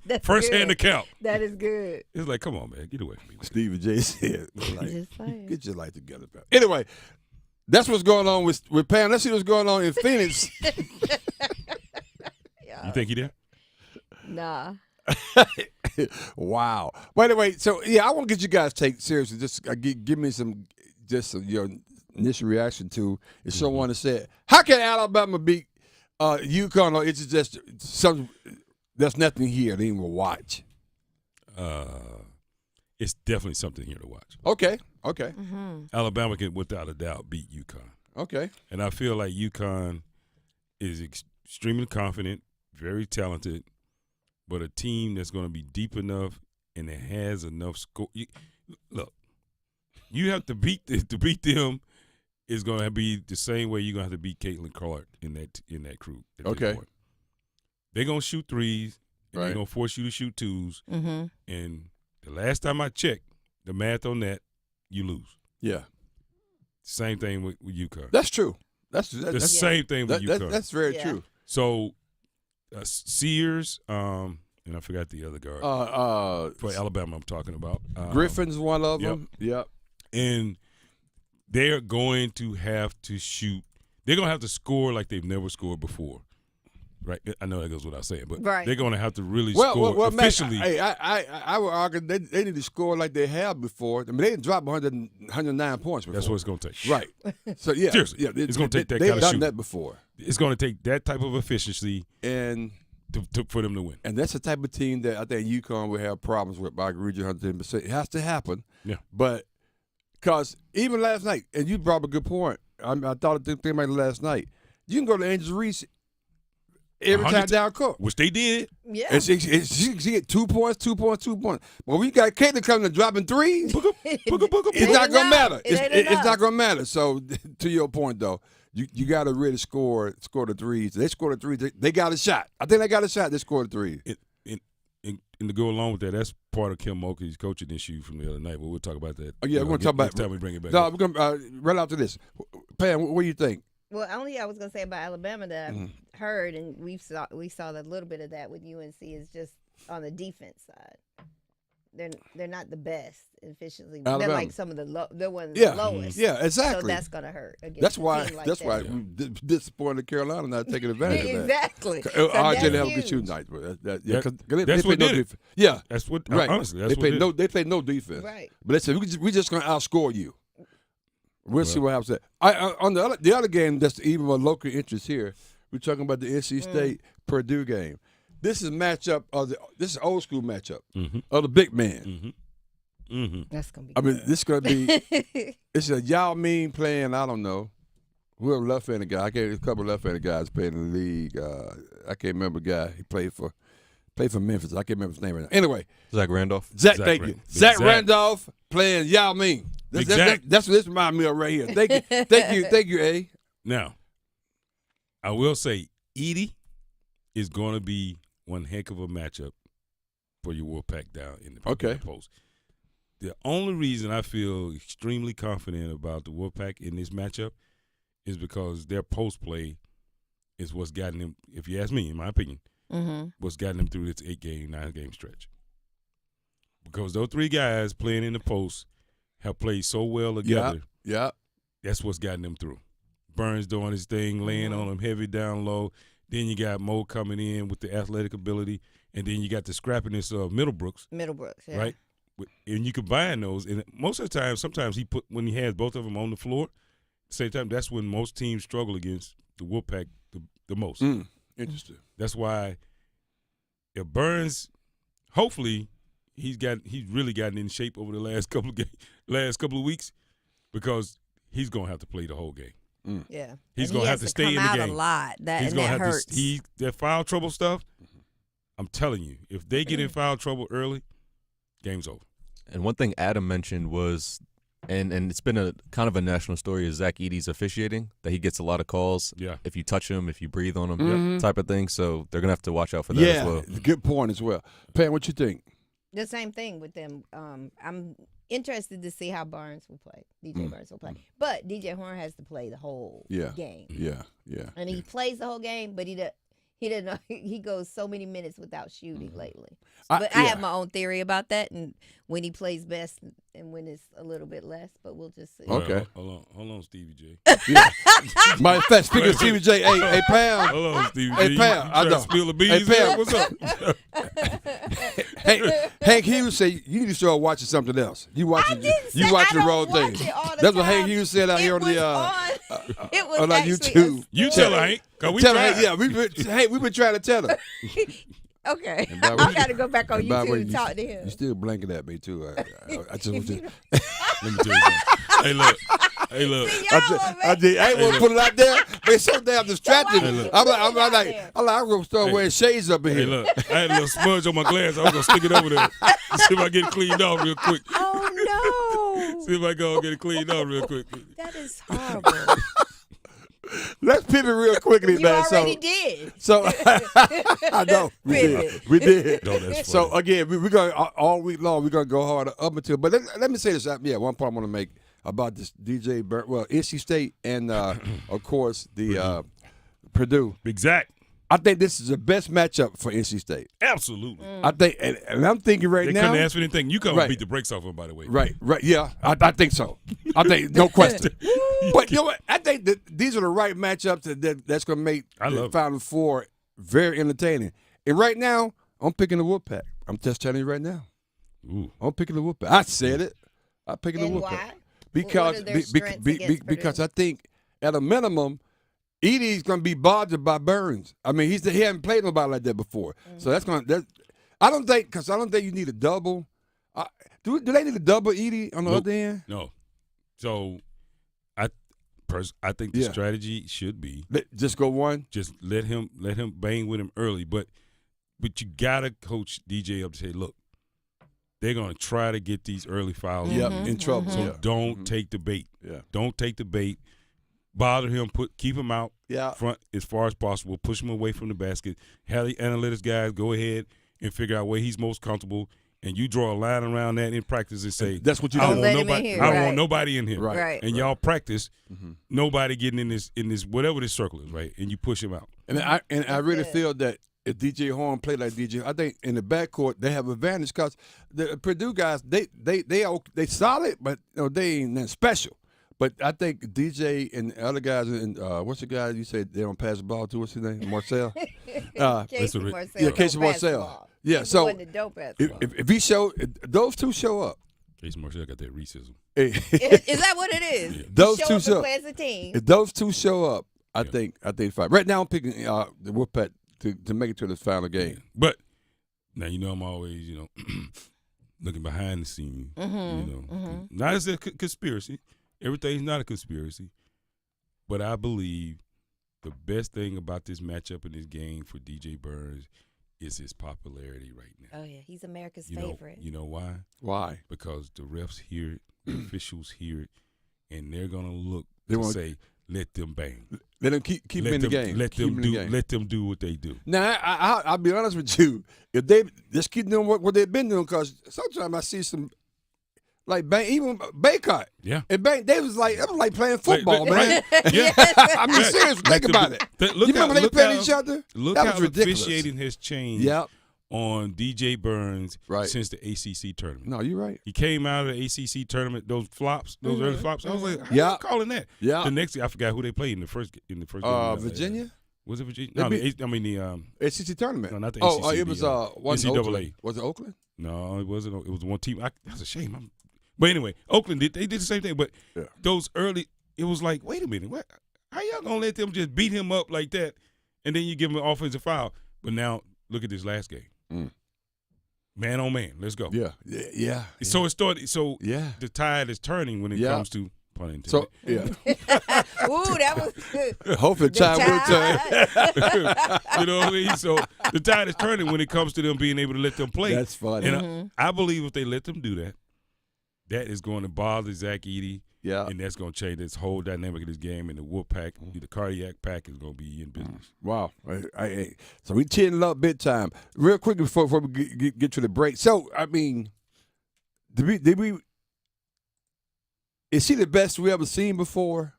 That's first good. hand account. That is good. It's like, come on, man, get away from me. Stevie J said, like, Just saying. get your life together, pal. Anyway, that's what's going on with Pam. Let's see what's going on in Phoenix. You think he there? Nah. Wow. But anyway, so yeah, I want to get you guys take seriously. Just give me some your initial reaction to if someone has said, "How can Alabama beat UConn?" Or it's just some there's nothing here they even watch. It's definitely something here to watch. Okay. Alabama can, without a doubt, beat UConn. Okay. And I feel like UConn is extremely confident, very talented, but a team that's going to be deep enough and that has enough score. Look, you have to beat them. Is going to be the same way you're going to have to beat Caitlin Clark in that crew. At this Okay. point. They're going to shoot threes, and Right. they're going to force you to shoot twos. Mm-hmm. And the last time I checked, the math on that, you lose. Yeah. Same thing with UConn. That's true. That's The same thing with UConn. That's very Yeah. true. So, Sears, and I forgot the other guard for Alabama. I'm talking about Griffin's one of yep. them. Yep. and they're going to have to shoot. They're going to have to score like they've never scored before. Right, I know that goes without saying, but Right. they're going to have to really Well, score well, Mac, officially. I would argue they need to score like they have before. I mean, they didn't drop 109 points before. That's what it's going to take. Right. So yeah, Seriously, yeah, it's gonna take that they've kind of done shooting. that before, It's going to take that type of efficiency and for them to win. that's the type of team that I think UConn will have problems with. I agree with you 110%. It has to happen. Yeah. But because even last night, and you brought up a good point. I thought the thing about it last night. You can go to Angel Reese every time 100 down court. Which they did. Yeah. And she get 2 points, 2 points, 2 points. But we got Caitlin coming and dropping threes. It's not gonna matter. It's not gonna matter. So to your point though, you got to really score the threes. They scored the threes. They got a shot. I think they got a shot. They scored the threes. And to go along with that, that's part of Kmac coaching issue from the other night. But we'll talk about that. Oh, yeah, we're gonna talk about next time we bring it back. No, up. we're gonna right after this. Pam, what do you think? Well, only I was gonna say about Alabama that I've heard, and we saw a little bit of that with UNC is just on the defense side. They're not the best efficiently. Alabama. They're like some of they're one of the Yeah, lowest. yeah, exactly. So that's gonna hurt. Against That's a why. team like That's that. why we disappointed Carolina not taking advantage of that. Exactly. So RJ that's didn't have a good huge. shooting night, but That's they what played did it. defense. Yeah, That's what. right. Honestly, that's they what played they played no defense. Right. But they said we just gonna outscore you. We'll see what happens. On the other game, that's even a local interest here. We're talking about the NC State Purdue game. This is matchup this is old school matchup of the big man. That's gonna be. I mean, this is gonna be. It's a Yao Ming playing. I don't know. Whoever left-handed guy. I can't. A couple of left-handed guys playing in the league. I can't remember the guy. He played for Memphis. I can't remember his name right now. Anyway, Zach Randolph. thank you. Zach Randolph playing Yao Ming. That's what this reminds me of right here. Thank you, A. Now, I will say, Edie is going to be one heck of a matchup for your Wolfpack down in the post. The only reason I feel extremely confident about the Wolfpack in this matchup is because their post play is what's gotten them, if you ask me, in my opinion, what's gotten them through this 9-game stretch. Because those three guys playing in the post have played so well together. Yeah. That's what's gotten them through. Burns doing his thing, laying on them heavy down low. Then you got Mo coming in with the athletic ability. And then you got the scrappiness of Middlebrooks. Yeah. Right? And you combine those. And most of the time, sometimes when he has both of them on the floor, at the same time, that's when most teams struggle against the Wolfpack the most. Interesting. That's why if Burns, hopefully, he's really gotten in shape over the last couple of weeks because he's gonna have to play the whole game. Yeah, he's gonna have to stay in the game a lot. He's gonna have hurts. That foul trouble stuff. I'm telling you, if they get in foul trouble early, game's over. And one thing Adam mentioned was, and it's been a kind of a national story, is Zach Edey's officiating, that he gets a lot of calls. Yeah. If you touch him, if you breathe on him, type of thing. So they're going to have to watch out for that as well. Yeah, good point as well. Pam, what you think? The same thing with them. I'm interested to see how Barnes will play. DJ Barnes will play. But DJ Horn has to play the whole game. Yeah. And he plays the whole game, but he didn't. He goes so many minutes without shooting lately. But I have my own theory about that, and when he plays best, and when it's a little bit less. But we'll just see. Okay. Hold on, Stevie J. Matter of fact, speaking of Stevie J, hey Pam. Hold on, Stevie J. Hey Pam, I know. Spill the beans. Hey Pam, here? What's up? Hey, Hank Hughes said you need to start watching something else. You watching the wrong thing. That's what Hank Hughes said out here on the it was on YouTube. You tell her, Hank. Cause we tried. Yeah, we've been trying to tell her. Okay, I got to go back on YouTube and talk to him. You still blinking at me too. I just want to. Let me tell you something. Hey, look. I ain't want to put it out there, but it's so damn distracting. I'm gonna start wearing shades up in Hey, here. look. I had a little smudge on my glass. I was gonna stick it over there. See if I get it cleaned off real quick. Oh no! See if I go get it cleaned off real quick. That is horrible. Let's pivot real quickly, You man. already did. So I know we did. No, that's funny. So again, we're going all week long. We're gonna go hard up until. But let me say this. Yeah, one point I want to make about this DJ. NC State and of course the Purdue. Exact. I think this is the best matchup for NC State. Absolutely. I think, and I'm thinking right They now. couldn't ask for anything. You couldn't Right. beat the brakes off them, by the way. Right. Yeah, I think so. I think no question. But you know what? I think that these are the right matchups that's going to make I the love it. Final Four very entertaining. And right now, I'm picking the Wolfpack. I'm just telling you right now. Ooh. I'm picking the Wolfpack. I said it. I'm picking the And Wolfpack. why? Because What are their strengths against because Purdue? I think at a minimum, Edie's going to be bothered by Burns. I mean, he hasn't played nobody like that before. So that's going to I don't think you need a double. Do they need a double Edie on the Nope. other end? No. So I think the Yeah. strategy should be Just go one. just let him bang with him early, but you gotta coach DJ up to say, look, they're gonna try to get these early fouls. Yep, in. in trouble. So Yeah. don't take the bait. Yeah. Don't take the bait. Bother him. Keep him out Yeah. front as far as possible. Push him away from the basket. Have the analytics guys go ahead and figure out where he's most comfortable. And you draw a line around that in practice and say, That's what you I don't do. Let want him in nobody. here, I don't right. want nobody in here. Right. Right. And y'all practice Mm-hmm. nobody getting in this whatever this circle is, right? And you push him out. And I really good. feel that if DJ Horn played like DJ, I think in the backcourt they have advantage because the Purdue guys they solid, but they ain't nothing special. But I think DJ and the other guys, and what's the guy you said they don't pass the ball to? What's his name? Marcel. Casey a- Marcel. yeah, Casey don't pass the Marcel. ball. Yeah, He's so the one that don't pass the ball. if those two show up, Casey Marshall got that Reeseism. Is that what it is? Those Show two up show- and play as a team. if those two show up, I Yeah. think fight. Right now I'm picking the Wolfpack to make it to the final game. But now I'm always looking behind the scenes. Not as a conspiracy. Everything's not a conspiracy, but I believe the best thing about this matchup in this game for DJ Burns is his popularity right now. Oh yeah, he's America's You know, favorite. you know why? Why? Because the refs hear it, the officials hear it, and they're gonna look They to want- say, "Let them bang. Let them keep him in the game. Let Keep him them in do. the game. Let them do what they do." Now, I'll be honest with you. If they just keep doing what they've been doing, because sometimes I see some, like even Baycott. Yeah. And it was like playing football, man. Yeah. I mean, seriously, Like think about it. You remember they played each other? Look That how was ridiculous. officiating has changed Yep. on DJ Burns Right. since the ACC tournament. No, you're right. He came out of the ACC tournament, those flops, those early flops. I was like, how Yeah. you calling that? Yeah. The next, I forgot who they played in the first game. Virginia? Was it Virginia? They No, beat- the ACC tournament. No, not the Oh, ACC, it was the, one NCAA. Oakland. Was it Oakland? No, it wasn't. It was one team. That's a shame. But anyway, Oakland they did the same thing. But Yeah. those early, it was like, wait a minute, what? How y'all gonna let them just beat him up like that, and then you give him an offensive foul? But now look at this last game, man on man. Let's go. Yeah. So it started. So Yeah. the tide is turning when it Yeah. comes to pun intended. So yeah. Ooh, that was good. Hopefully, time will turn. You know what I mean? So the tide is turning when it comes to them being able to let them play. That's funny. And I believe if they let them do that, that is going to bother Zach Edey. Yeah. And that's going to change this whole dynamic of this game. And the Wolf Pack, the Cardiac Pack is going to be in business. Wow. So we chinning up big time. Real quick before we get to the break. So, I mean, did we is he the best we ever seen before?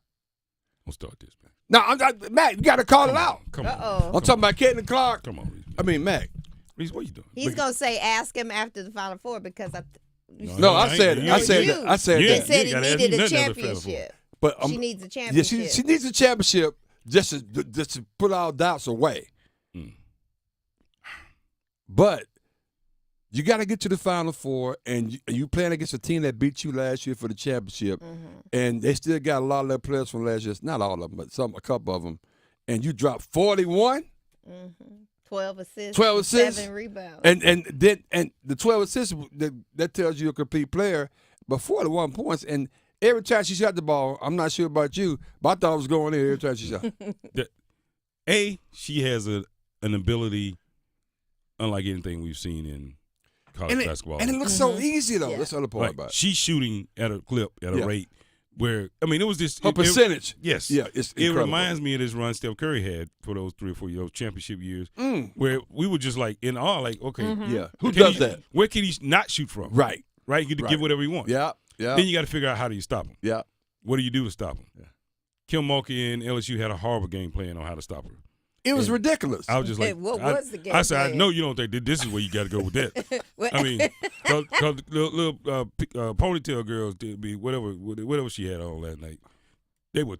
We'll start this, man. No, Mac, you got to call it out. Come on. Uh-oh. I'm talking about Caitlin Clark. Come on, Reese. I mean, Mac. Reese, what you doing? He's gonna say, ask him after the Final Four because No, I said ain't- it. I said you- that. I said you they that. said he gotta ask me needed a nothing after the Final Four. championship. But She needs a yeah, championship. she needs a championship just to put all doubts away. Mm. But you got to get to the Final Four, and you playing against a team that beat you last year for the championship, and they still got a lot of their players from last year. Not all of them, but a couple of them. And you dropped 41, 12 assists, 12 assists, 7 rebounds. and the 12 assists that tells you a complete player. But 41 points, and every time she shot the ball, I'm not sure about you, but I thought it was going in every time she shot. She has an ability unlike anything we've seen in college basketball. And it looks so easy, though. Yeah. That's the other part Like, about it. she's shooting at a clip, at a Yeah. rate where, I mean, it was just. Her percentage. Yes. Yeah, it's It incredible. reminds me of this run Steph Curry had for those 3 or 4 years, championship years, Mm. where we were just like in awe, like, okay. Yeah. Who can does he- that? Where can he not shoot from? Right. Right? You get to Right. give whatever he wants. Yeah. Yeah. Then you got to figure out how do you stop him. Yeah. What do you do to stop him? Yeah. Kim Mulkey and LSU had a horrible game plan on how to stop her. It was And ridiculous. I was just like, What was the game I said, I plan? know you don't think that this is where you got to go with that. What- I mean, because little ponytail girls did be whatever she had on last night.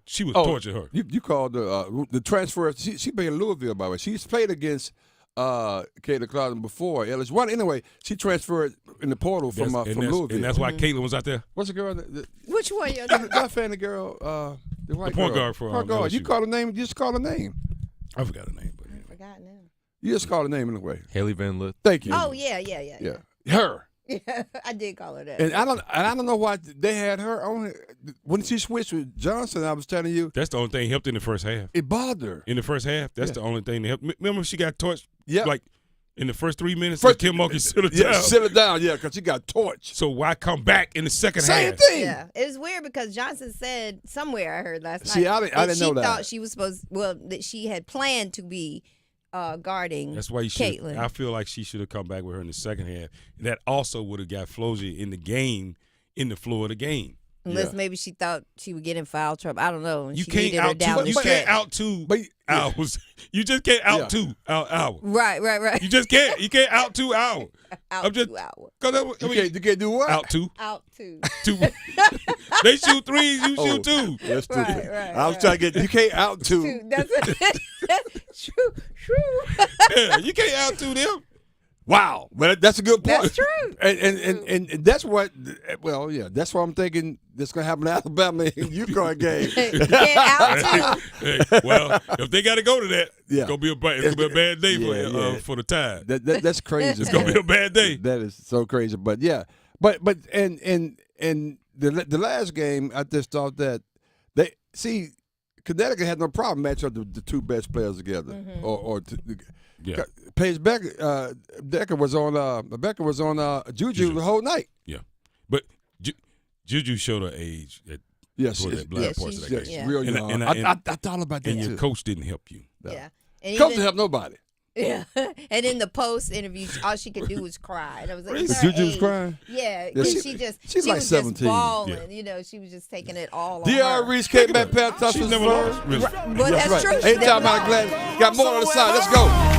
She was Oh, torturing her. You called the transfer. She played in Louisville, by the way. She's played against Kayla Clouden before. LSU. Anyway, she transferred in the portal from Louisville. And that's why Caitlin was out there. What's the girl? Which one? You That fan girl, the white point girl. guard for point guard. You LSU. call her name. You just call her name. I forgot her name, but I forgot now. You just call her name anyway. Haley Van Lith. Thank you. Oh yeah. Her. Yeah, I did call her that. And I don't know why they had her on. When she switched with Johnson, I was telling you, that's the only thing that helped in the first half. it bothered her. In the first half, that's the only thing that helped. Remember, she got torched. Yeah. Like in the first 3 minutes, First- Kim Mulkey sit her Yeah, down. sit her down. Yeah, because she got torched. So why come back in the second Same half? thing. Yeah, it was weird because Johnson said somewhere I heard last See, night. I didn't know she that. thought she was that she had planned to be guarding. That's why you should. Caitlin. I feel like she should have come back with her in the second half. That also would have got Flozier in the game, in the floor of the game. Unless maybe she thought she would get in foul trouble. I don't know. And You she can't needed her out down two. the You stretch. can't out two But- hours. You just can't out two hour. Right. You just can't. You can't out 2 hours. Out I'm just 2 hours. You can't do what? Out two. Out 2. Two. They shoot threes. You Oh. shoot two. That's true. Right. I was trying to get. You can't out two. 2. That's true. Yeah, you can't out two them. Wow, but that's a good point. That's true. And that's what. Well, yeah, that's what I'm thinking. That's gonna happen in Alabama and UConn game. You can't out 2. Hey, well, if they got to go to that, Yeah. it's gonna be a bad day Yeah. for the Tide. That's crazy. It's gonna be a bad day. That is so crazy. But yeah, but and the last game, I just thought that Connecticut had no problem matching up the two best players together, Yeah. Paige Becker was on Juju the whole night. Yeah, but Juju showed her age at Yes, toward that black parts of that game. yeah. real And- young. and- I thought about that And your too. coach didn't help you. Yeah. And Coach even- didn't help nobody. Yeah, and in the post interview, all she could do was cry. And I was like, Really? it's her Juju was age. crying? Yeah, Yeah, 'cause she- she she's like was 17. just bawling. Yeah. You know, she was just taking it all on D.R. her. Reese came back, Pat She's Tuss's never first. lost. Really. But that's true. She Anytime never I'm lost. glad. Got more on the side. Let's go.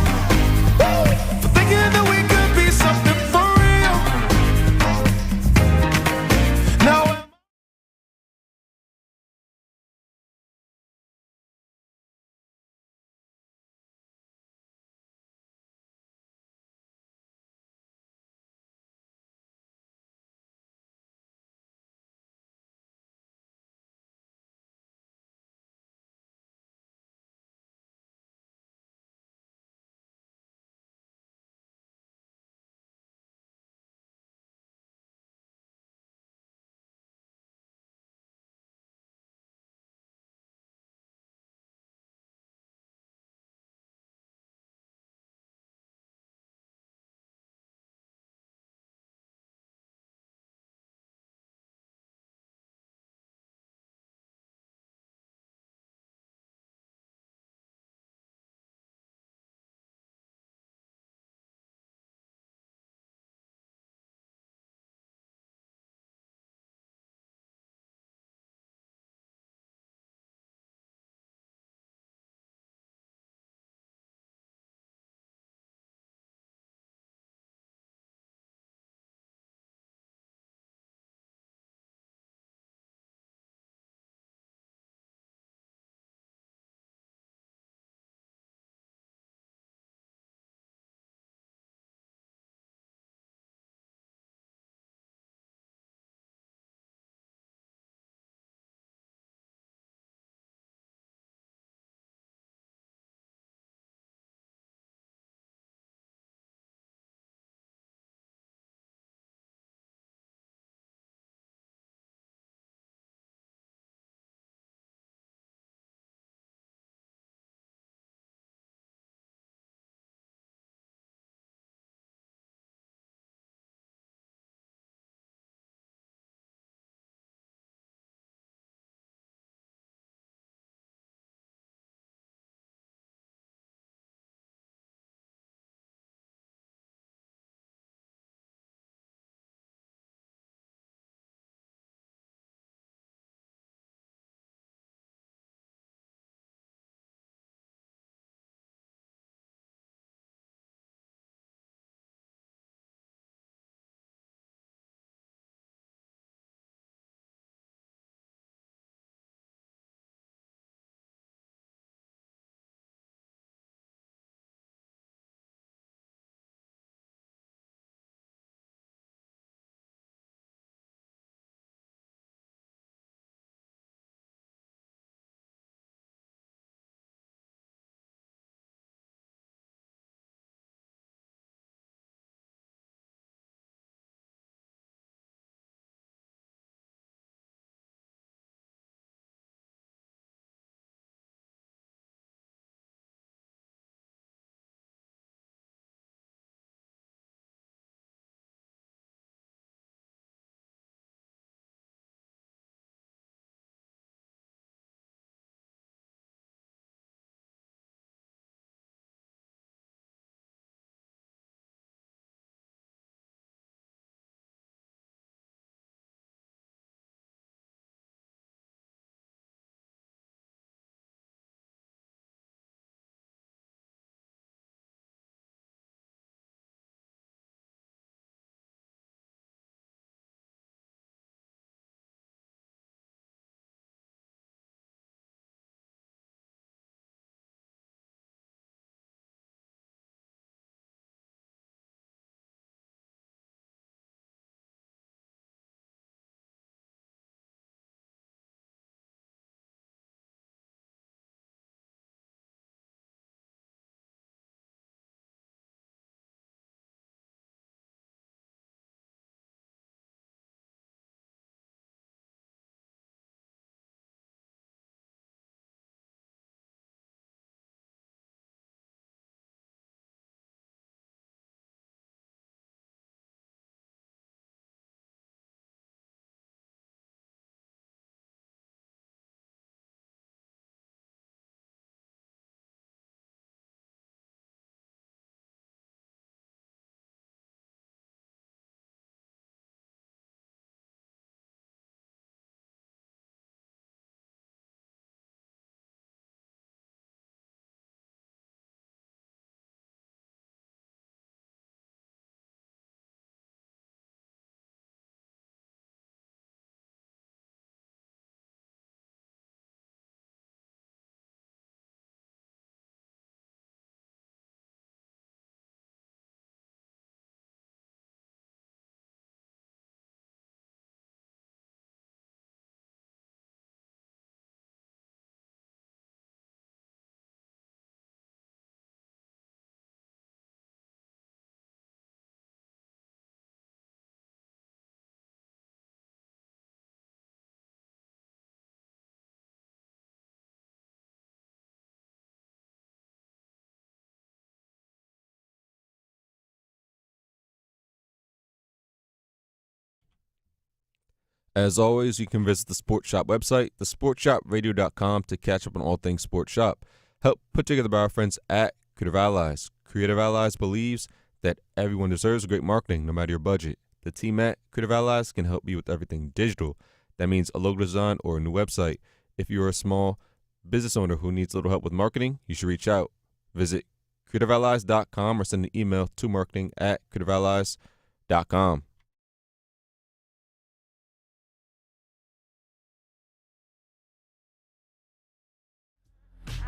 As always, you can visit the Sports Shop website, thesportshopradio.com, to catch up on all things Sports Shop. Help put together by our friends at Creative Allies. Creative Allies believes that everyone deserves great marketing, no matter your budget. The team at Creative Allies can help you with everything digital. That means a logo design or a new website. If you're a small business owner who needs a little help with marketing, you should reach out. Visit creativeallies.com or send an email to marketing@creativeallies.com.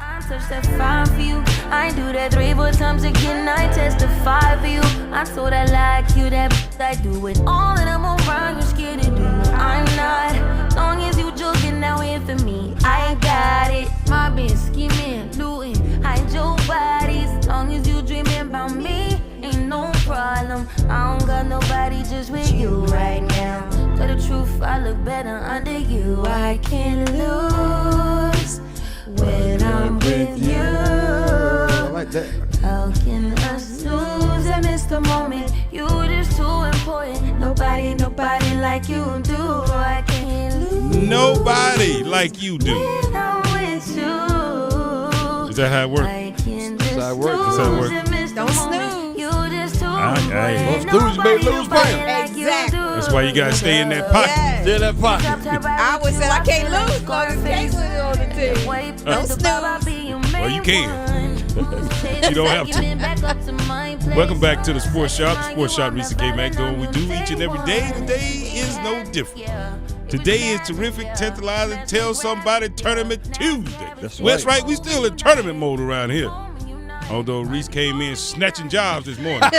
I touch that 5 for you. I do that 3-4 times again. I testify for you. I told I like you, that I do it all, and I'm around. You scared to do. I'm not. Long as you joking now here for me, I got it. My been scheming, looting, hide your bodies. Long as you dreaming about me, ain't no problem. I don't got nobody just with you right now. Tell the truth, I look better under you. I can't lose when I'm with you. I like that. How can us lose and miss the moment? You just too important. Nobody like you do. I can't lose. Nobody like you do. When I'm with you. Is that how it works? I can't just That's how it works. lose That's how it works. and miss the Don't moment. snooze. You just too Don't important. snooze, you better lose, Nobody bam. like you Exactly. do. That's why you gotta stay in that pocket. Yes. Still that pocket. I always said I can't lose long as Caitlin on the team. Don't snooze. Well, you can. You don't have to. Welcome back to the Sports Shop. The Sports Shop, Reese and Kmac, doing what we do each and every day. Today is no different. Today is terrific, tantalizing, tell somebody tournament Tuesday. Well, that's right. We still in tournament mode around here. Although Reese came in snatching jobs this morning.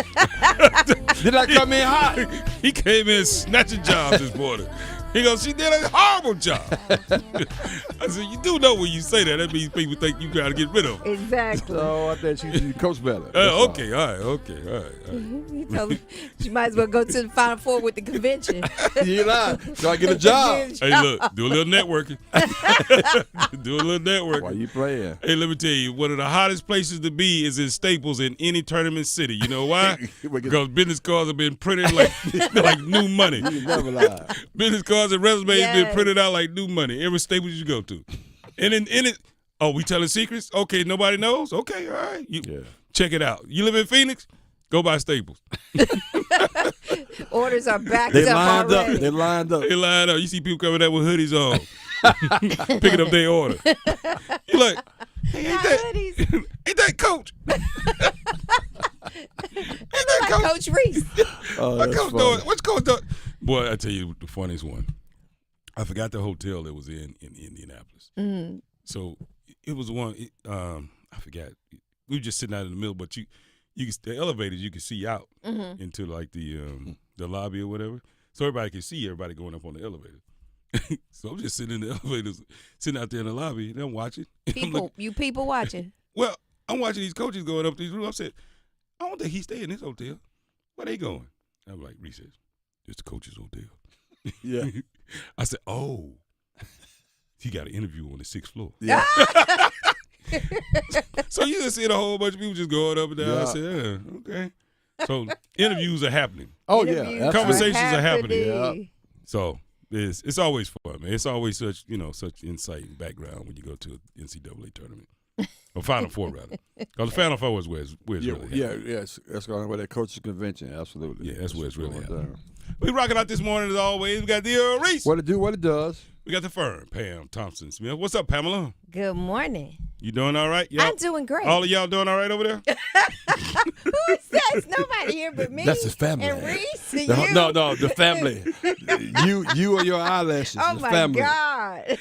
Did I come in hot? He came in snatching jobs this morning. He goes, she did a horrible job. I said, you do know when you say that, that means people think you got to get rid of them. Exactly. So I thought she coach better. Okay, all right. You told me she might as well go to the Final Four with the convention. You lie. So I get a job. Hey, look, do a little networking. Do a little networking. Why you playing? Hey, let me tell you, one of the hottest places to be is in Staples in any tournament city. You know why? Because business cards have been printed like new money. You never lie. Business cards and resumes Yes. been printed out like new money. Every Staples you go to. And in it, oh, we telling secrets? Okay, nobody knows? Okay, all right. Check it out. You live in Phoenix? Go by Staples. Orders are backed They up lined already. up. They lined up. They line up. You see people coming out with hoodies on, picking up their order. You're like, hey, ain't that Coach? Ain't that Like Coach Reese. Oh, What that's Coach funny. doing? What's Coach doing? Boy, I tell you the funniest one. I forgot the hotel that was in Indianapolis. Mm. So it was one. I forgot. We were just sitting out in the middle, but the elevators you could see out into like the lobby or whatever. So everybody can see everybody going up on the elevator. So I'm just sitting in the elevators, sitting out there in the lobby, and I'm watching. People watching. Well, I'm watching these coaches going up these rooms. I said, I don't think he stay in this hotel. Where they going? I'm like, Reese says, it's the coach's hotel. Yeah. I said, oh, he got an interview on the 6th floor. Yeah. So you just seeing a whole bunch of people just going up and down. Yeah. I said, okay. So interviews are happening. Oh yeah. Interviews Absolutely. Conversations are happening. Yeah. So it's always fun, man. It's always such insight and background when you go to an NCAA tournament. Or Final Four, rather. Because the Final Four is where it's really happening. Yes. That's going where that coach's convention. Absolutely. Yeah, that's where it's really going happening. down. We rocking out this morning as always. We got the Reese. What it do, what it does. We got the firm, Pam Thompson Smith. What's up, Pamela? Good morning. You doing all right? Y'all, I'm doing great. all of y'all doing all right over there? Who says nobody here but me? That's the family. And Reese and you. No, the family. you and your eyelashes. Oh the my family. God.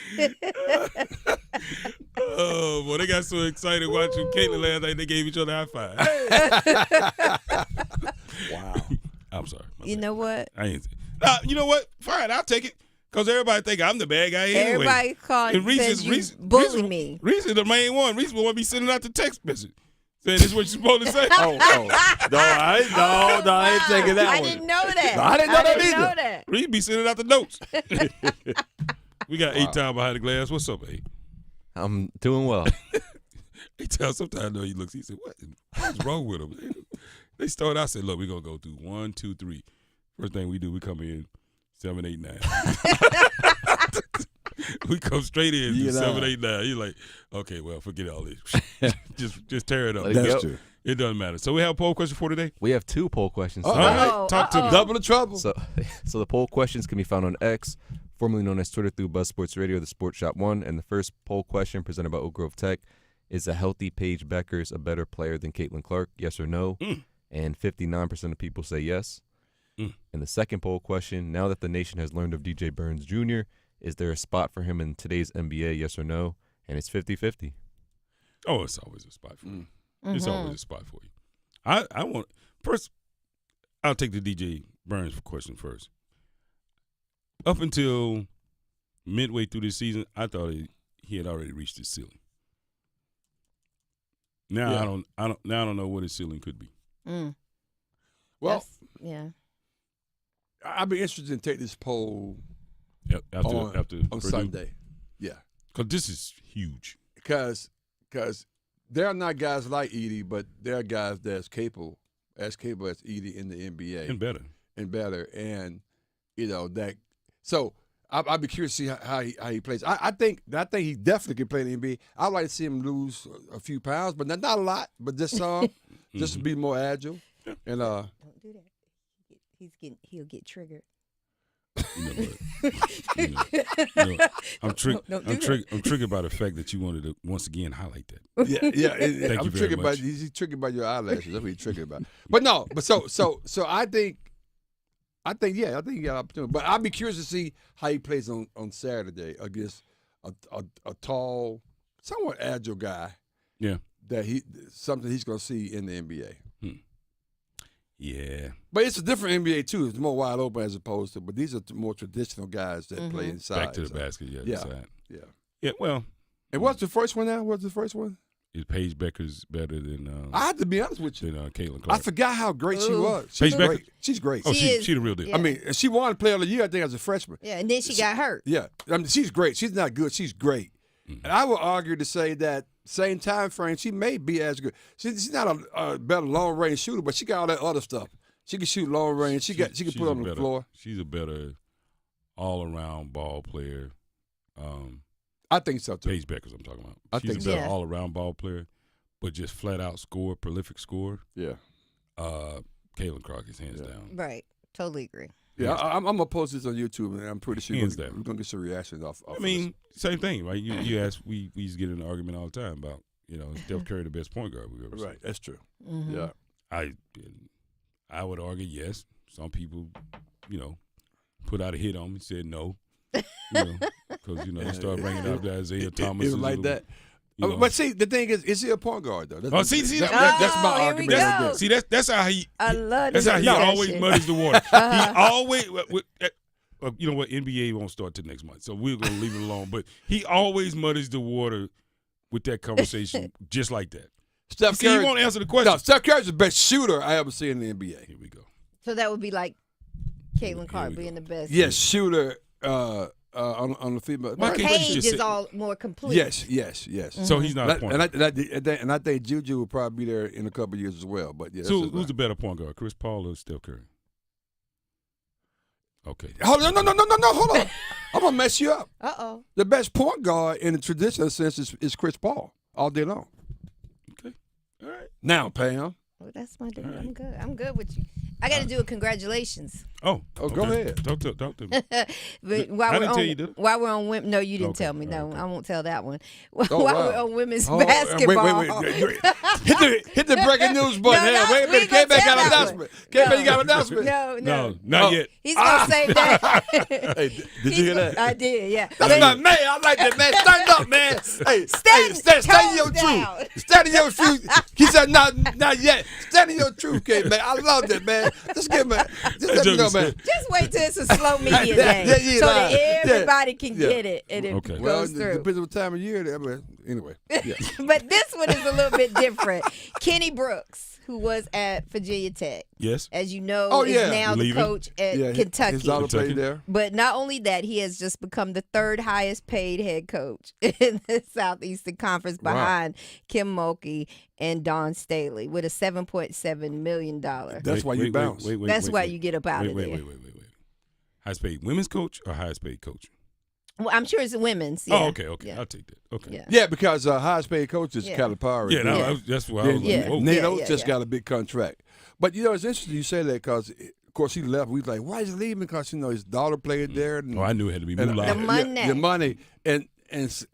Oh, boy, they got so excited watching Caitlin last night, they gave each other a high five. Wow. I'm sorry. my You bad. know what? I ain't. You know what? Fine, I'll take it. Because everybody think I'm the bad guy anyway. Everybody called And Reese says is- you Reese- bully me. Reese is the main one. Reese will be sending out the text message saying this is what you're supposed to say. Oh. No, I ain't taking that I one. didn't know that. No, I didn't know that either. know that. Reese be sending out the notes. We got 8 time behind the glass. What's up, 8? I'm doing well. He tells sometimes though he looks. He said, "What's wrong with him?" They start. I said, "Look, we're gonna go through 1, 2, 3. First thing we do, we come in, 789. We come straight in to 789. You're like, okay, well, forget all this. just tear it up. That's true. It doesn't matter. So we have a poll question for today? We have 2 poll questions. All right, talk to me. Double the trouble. So the poll questions can be found on X, formerly known as Twitter, through Buzz Sports Radio, the Sports Shop 1. And the first poll question presented by Oak Grove Tech is a healthy Paige Beckers a better player than Caitlin Clark, yes or no? And 59% of people say yes. And the second poll question, now that the nation has learned of DJ Burns Jr., is there a spot for him in today's NBA, yes or no? And it's 50-50. Oh, it's always a spot for you. It's always a spot for you. I want first. I'll take the DJ Burns question first. Up until midway through this season, I thought he had already reached his ceiling. Now I don't know what his ceiling could be. Well, yeah. I'd be interested to take this poll After on Purdue. Sunday. Yeah. Because this is huge. Because there are not guys like Edie, but there are guys that's capable as Edie in the NBA. And better. And, that. So I'd be curious to see how he plays. I think he definitely can play in the NBA. I'd like to see him lose a few pounds, but not a lot, but just some, just to be more agile. And Don't do that. He'll get triggered. I'm triggered by the fact that you wanted to once again highlight that. Yeah. Thank I'm you very triggered much. he's triggered by your eyelashes. That's what he's triggered about. But no, so I think he got an opportunity. But I'd be curious to see how he plays on Saturday against a tall, somewhat agile guy. Yeah. That something he's going to see in the NBA. Yeah. But it's a different NBA too. It's more wide open as opposed to. But these are more traditional guys that play inside. Back to the basket. Yeah. Inside. Yeah. Yeah. Well. And what's the first one now? What's the first one? Is Paige Beckers better than? I have to be honest with you. Than Caitlin Clark. I forgot how great she was. Paige Beckers. She's great. Oh, she's the real deal. Yeah. I mean, she won Player of the Year, I think, as a freshman. Yeah, and then she got hurt. Yeah. I mean, she's great. She's not good. She's great. And I would argue to say that same time frame, she may be as good. She's not a better long range shooter, but she got all that other stuff. She can shoot long range. She can put it on the floor. She's a better all around ball player. I think so too. Paige Beckers, I'm talking about. I She's think a so. better all around ball player, but just flat out score, prolific scorer. Yeah. Caitlin Clark is hands down. Right. Totally agree. Yeah, I'm gonna post this on YouTube, and I'm pretty sure Hands we're down. gonna get some reactions off. I mean, same thing, right? You ask, we used to get in an argument all the time about, is Steph Curry the best point guard we've ever seen? right. That's true. Mm-hmm. Yeah. I would argue yes. Some people, put out a hit on me, said no, because they start bringing up the Isaiah Thomas. It was like that. But see, the thing is he a point guard though? That's see, that's my here we argument. go. right there. See, that's how he. I love That's this how he discussion. always muddies the water. He always. You know what? NBA won't start till next month, so we're gonna leave it alone. But he always muddies the water with that conversation, just like that. Steph See, Curry he won't answer the question. No, Steph Curry's the best shooter I ever seen in the NBA. Here we go. So that would be like Caitlin Clark being the best. Yes, shooter on the female. Why But can't you Paige just is say- all more complete. Yes. So he's not a point guard. And I think Juju will probably be there in a couple of years as well. But yeah, So who's the better point guard, Chris Paul or Steph Curry? Okay. Hold on, no, hold on. I'm gonna mess you up. Uh-oh. The best point guard in the traditional sense is Chris Paul all day long. Okay. All right. Now, Pam. Well, that's my dude. All right. I'm good. I'm good with you. I got to do a congratulations. Oh, go ahead. Talk to me. But I didn't tell you, did I? while we're on women, no, you didn't Okay, tell me. No, okay. I won't tell that one. Oh, While wow. we're on women's Oh, basketball. Wait. Hit the breaking news button. No, Wait a we minute. gonna Kmac tell got an that announcement. one. Kmac, you got an announcement. No, No, not yet. He's gonna save that. Hey, did you hear that? I did, yeah. That's not man. I like that, man. Stand up, man. Hey, stand in your down. truth. Stand in your truth. He said, not yet. Stand in your truth, Kmac. I love that, man. Just give me, just let me know, man. Just wait till it's a slow media day Yeah, so that yeah. everybody can Yeah. get it and it Okay. Well, goes it through. depends on what time of year. Anyway, yeah. But this one is a little bit different. Kenny Brooks, who was at Virginia Tech, Yes. as you know, Oh, is yeah. now the Leaving? coach at Yeah, Kentucky. His daughter Kentucky. played there. But not only that, he has just become the third highest paid head coach in the Southeastern Conference behind Kim Mulkey and Don Staley with a $7.7 million. That's why you bounce. That's why you get up out of there. Wait. Highest paid women's coach or highest paid coach? Well, I'm sure it's women's. Yeah. Oh, okay. Yeah. I'll take that. Okay. Yeah. Yeah, because highest paid coach is Yeah. Calipari. Yeah, Yeah. that's why I was Then like, whoa. Nate Yeah, Oates yeah, just yeah. got a big contract. But, it's interesting you say that because, of course, he left. We was like, why is he leaving? Because, his daughter played there. And, Oh, I knew it had to be and, moolah. The money. The money. And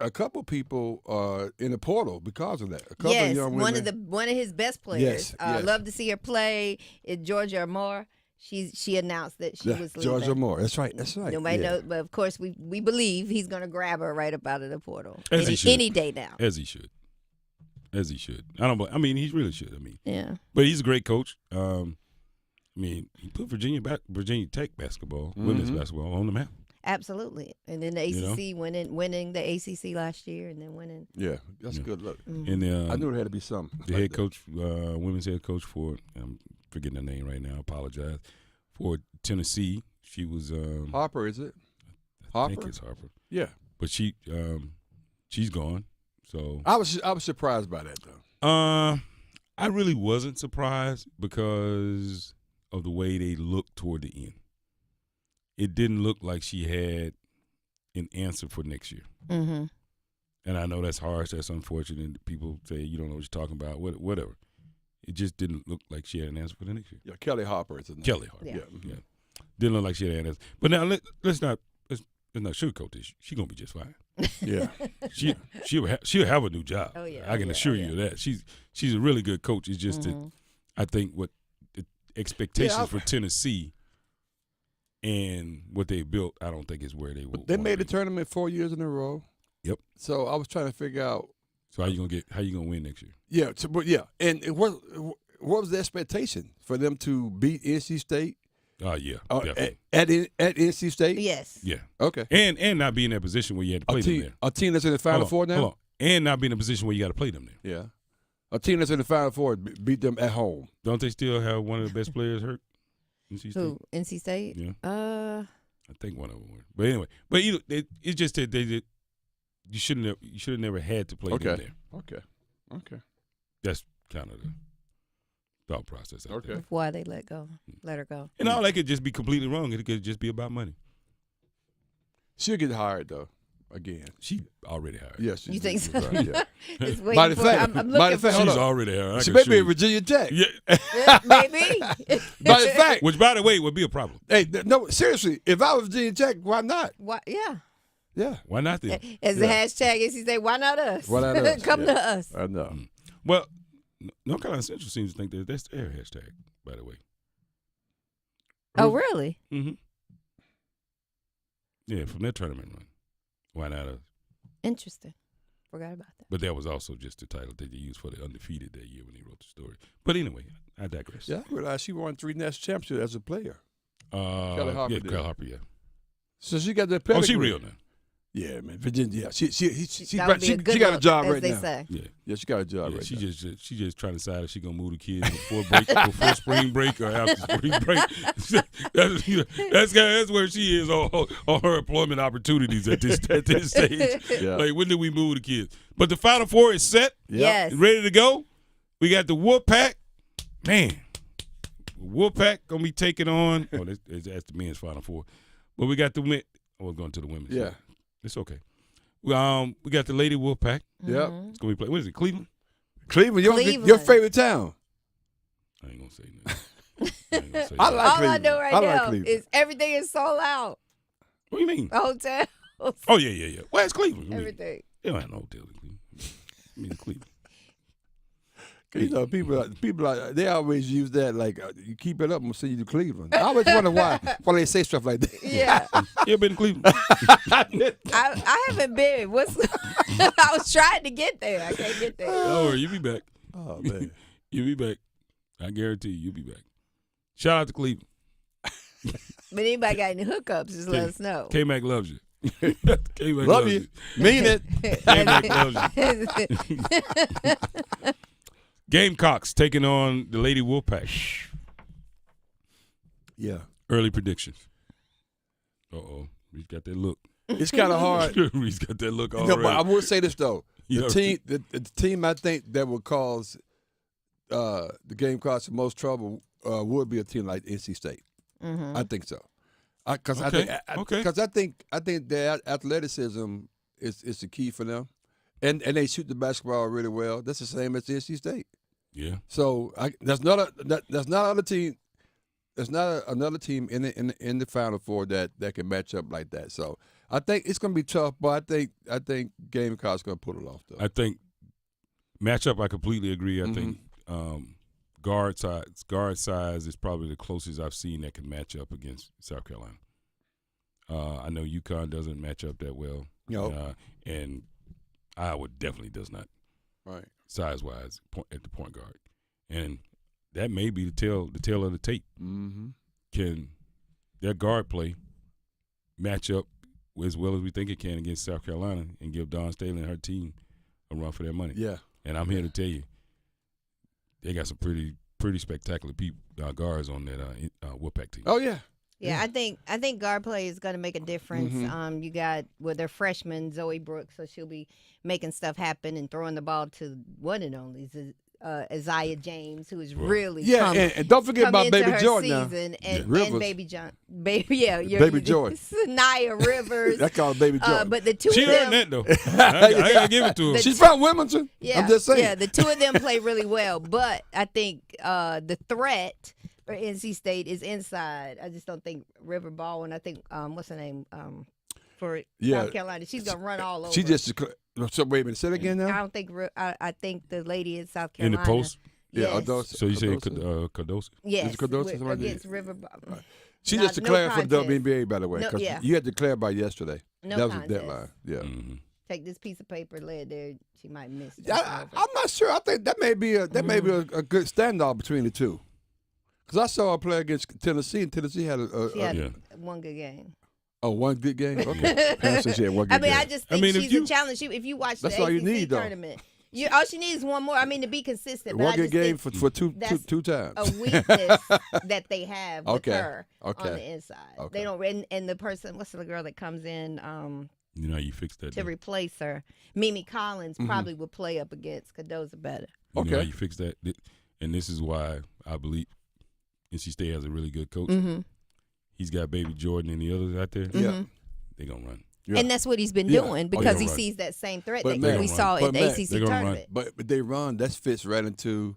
a couple people in the portal because of that. A couple Yes, of young women. one of his best players. Yes, yes. Love to see her play. Georgia Moore. She announced that she was leaving. Georgia Moore. That's right. That's right. Nobody yeah. knows, but of course we believe he's going to grab her right up out of the portal As he should. any day now. As he should. As he should. He really should. Yeah. But he's a great coach. He put Virginia Tech basketball, women's basketball, on the map. Absolutely. And then the ACC winning the ACC last year and then winning. Yeah, that's a good look. And I knew there had to be something. The head coach, women's head coach for, I'm forgetting her name right now, I apologize, for Tennessee. She was Harper, is it? I think it's Harper. Yeah. But she's gone. So I was surprised by that though. I really wasn't surprised because of the way they looked toward the end. It didn't look like she had an answer for next year. Mm-hmm. And I know that's harsh, that's unfortunate. People say you don't know what you're talking about, whatever. It just didn't look like she had an answer for the next year. Yeah, Kelly Harper is the name. Kelly Harper. Yeah. Yeah. Didn't look like she had an answer. But now let's not sugarcoat this. She's gonna be just fine. Yeah. She'll have a new job. Oh, yeah. I can assure you of that. She's a really good coach. It's just that I think what the expectations for Tennessee and what they built, I don't think is where they were. They made the tournament 4 years in a row. Yep. So I was trying to figure out. So how you gonna win next year? Yeah. And what was the expectation for them to beat NC State? Oh yeah, definitely. At NC State. Yes. Yeah. Okay. And not be in that position where you had to play them there. A team that's in the Final Four now. Hold on. And not be in a position where you got to play them there. Yeah. A team that's in the Final Four beat them at home. Don't they still have one of the best players hurt? NC State? Who? NC State? Yeah. Uh, I think one of them were. But anyway, it's just that you should have never had to play them there. Okay. That's kind of the thought process out there. of why they let her go. And all that could just be completely wrong. It could just be about money. She'll get hired though. Again. She already hired. Yes. You think so? Yeah. It's waiting By the for- fact- I'm by looking the for fact- hold She's on. already hired. She may be at Virginia Tech. Yeah. maybe. By the fact. Which, by the way, would be a problem. Hey, no, seriously. If I was Virginia Tech, why not? Why, yeah. Yeah. Why not then? As the hashtag is, he say, why not us? Why not us? Come Yeah. to us. I know. Well, North Carolina Central seems to think that that's their hashtag, by the way. Oh, really? Mm-hmm. Yeah, from their tournament run. Why not us? Interesting. Forgot about that. But that was also just the title that they used for the undefeated that year when they wrote the story. But anyway, I digress. Yeah, I realized she won 3 national championships as a player. Kelly Harper yeah, did. Kelly Harper, yeah. So she got the Oh, pedigree. she real now. Yeah, man. Virginia. Yeah, she That would be a good got a look, job as right they now. say. Yeah. Yeah, she got a job Yeah, right she now. just trying to decide if she gonna move the kids before spring break or after spring break. That's where she is on her employment opportunities at this stage. Yeah. Like, when do we move the kids? But the Final Four is set. Yes. Ready to go. We got the Wolfpack. Man, Wolfpack gonna be taking on. Oh, that's the men's Final Four. But we got the men. Oh, we're going to the women's. Yeah. It's okay. We got the Lady Wolfpack. Yep. It's gonna be playing. What is it? Cleveland. Cleveland, your Cleveland. favorite town. I ain't gonna say nothing. I like All I Cleveland. know right I like now Cleveland. is everything is sold out. What do you mean? Hotels, Oh yeah. Where's Cleveland? I mean, everything. they don't have no hotel in Cleveland. I mean, Cleveland. You know, people they always use that like you keep it up, I'm gonna send you to Cleveland. I always wonder why they say stuff like that. Yeah. You ever been to Cleveland? I haven't been. I was trying to get there. I can't get there. Don't worry, you'll be back. Oh man. You'll be back. I guarantee you'll be back. Shout out to Cleveland. But anybody got any hookups, just let us know. Kmac loves you. Kmac Love loves you. Mean it. Kmac loves you. Gamecocks taking on the Lady Wolfpack. Yeah. Early predictions. Uh-oh. Reese got that look. It's kind of hard. Reese got that look already. No, but I will say this though. Yeah. The team I think that will cause the Gamecocks the most trouble would be a team like NC State. Mm-hmm. I think so. Because Okay, I think their athleticism is the key for them, and they shoot the basketball really well. That's the same as NC State. Yeah. So there's not another team. There's not another team in the Final Four that can match up like that. So I think it's going to be tough, but I think Gamecock's going to pull it off though. I think matchup. I completely agree. I think guard size is probably the closest I've seen that can match up against South Carolina. I know UConn doesn't match up that well. No. And Iowa definitely does not. Right. Size-wise at the point guard. And that may be the tail of the tape. Mm-hmm. Can their guard play match up as well as we think it can against South Carolina and give Dawn Staley and her team a run for their money? Yeah. And I'm here to tell you, they got some pretty spectacular guards on that Wolfpack team. Oh yeah. Yeah, I think guard play is going to make a difference. You got their freshman Zoe Brooks, so she'll be making stuff happen and throwing the ball to one and only Isaiah James, who is really and don't forget about Baby Jordan now. And Baby Jordan, Sanaya Rivers. That's called Baby Jordan. But the two She of them, earned that though. I gotta give it to her. She's from Wilmington. Yeah, I'm just saying. Yeah, the two of them play really well, but I think the threat for NC State is inside. I just don't think River Baldwin. I think what's her name for South Carolina. She's gonna run all over. She just. So wait a minute. Say it again now. I don't think. I think the lady in South Carolina. In the post. Yeah. Yes. So you saying Cardoso? Yes. Is it Cardoso against River. She just declared for the contest. WNBA, by the way, because you had declared by yesterday. No that was contest. the deadline. Yeah. Mm-hmm. Take this piece of paper, lay it there. She might miss. I'm not sure. I think that may be a good standoff between the two. Because I saw her play against Tennessee, and Tennessee had one good game. Oh, one good game? Okay. She had one good game. I just think she's a challenge. If you watch the ACC tournament, all she needs is one more. I mean, to be consistent. One good game for two times. A weakness that they have with her on Okay. the inside. Okay. They don't. And the person, what's the girl that comes in? You know how you fix that. To replace her, Mimi Collins probably would play up against Cardozo better. You know how you fix that, and this is why I believe NC State has a really good coach. Mm-hmm. He's got Baby Jordan and the others out there. Yeah, they're gonna run. Yeah. And that's what he's been doing because he run. sees that same threat But that we saw in the ACC tournament. But they run. That fits right into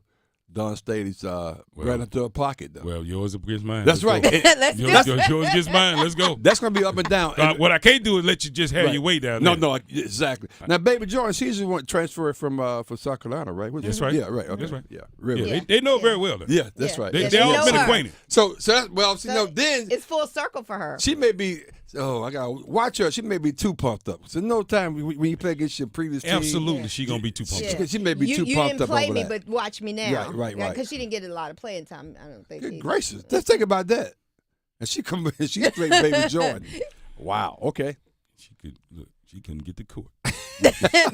Dawn Staley's right into a pocket, though. Well, yours against mine. That's right. Yours against mine. Let's go. That's going to be up and down. What I can't do is let you just have your way down there. No, exactly. Now, Baby Jordan, she's the one transferred from South Carolina, right? That's right. Yeah, right. Okay. That's right. Yeah, really. Yeah, they know very well. Though. Yeah, that's right. They all been acquainted. So then it's full circle for her. She may be. Oh, I gotta watch her. She may be too pumped up. So no time when you play against your previous team. Absolutely, she gonna be too pumped up. She may be too pumped up. You didn't play me, that. but watch me now. Right. Because she didn't get a lot of playing time. I don't think. Good gracious, let's think about that. And she played Baby Jordan. Wow. Okay. She couldn't get the court.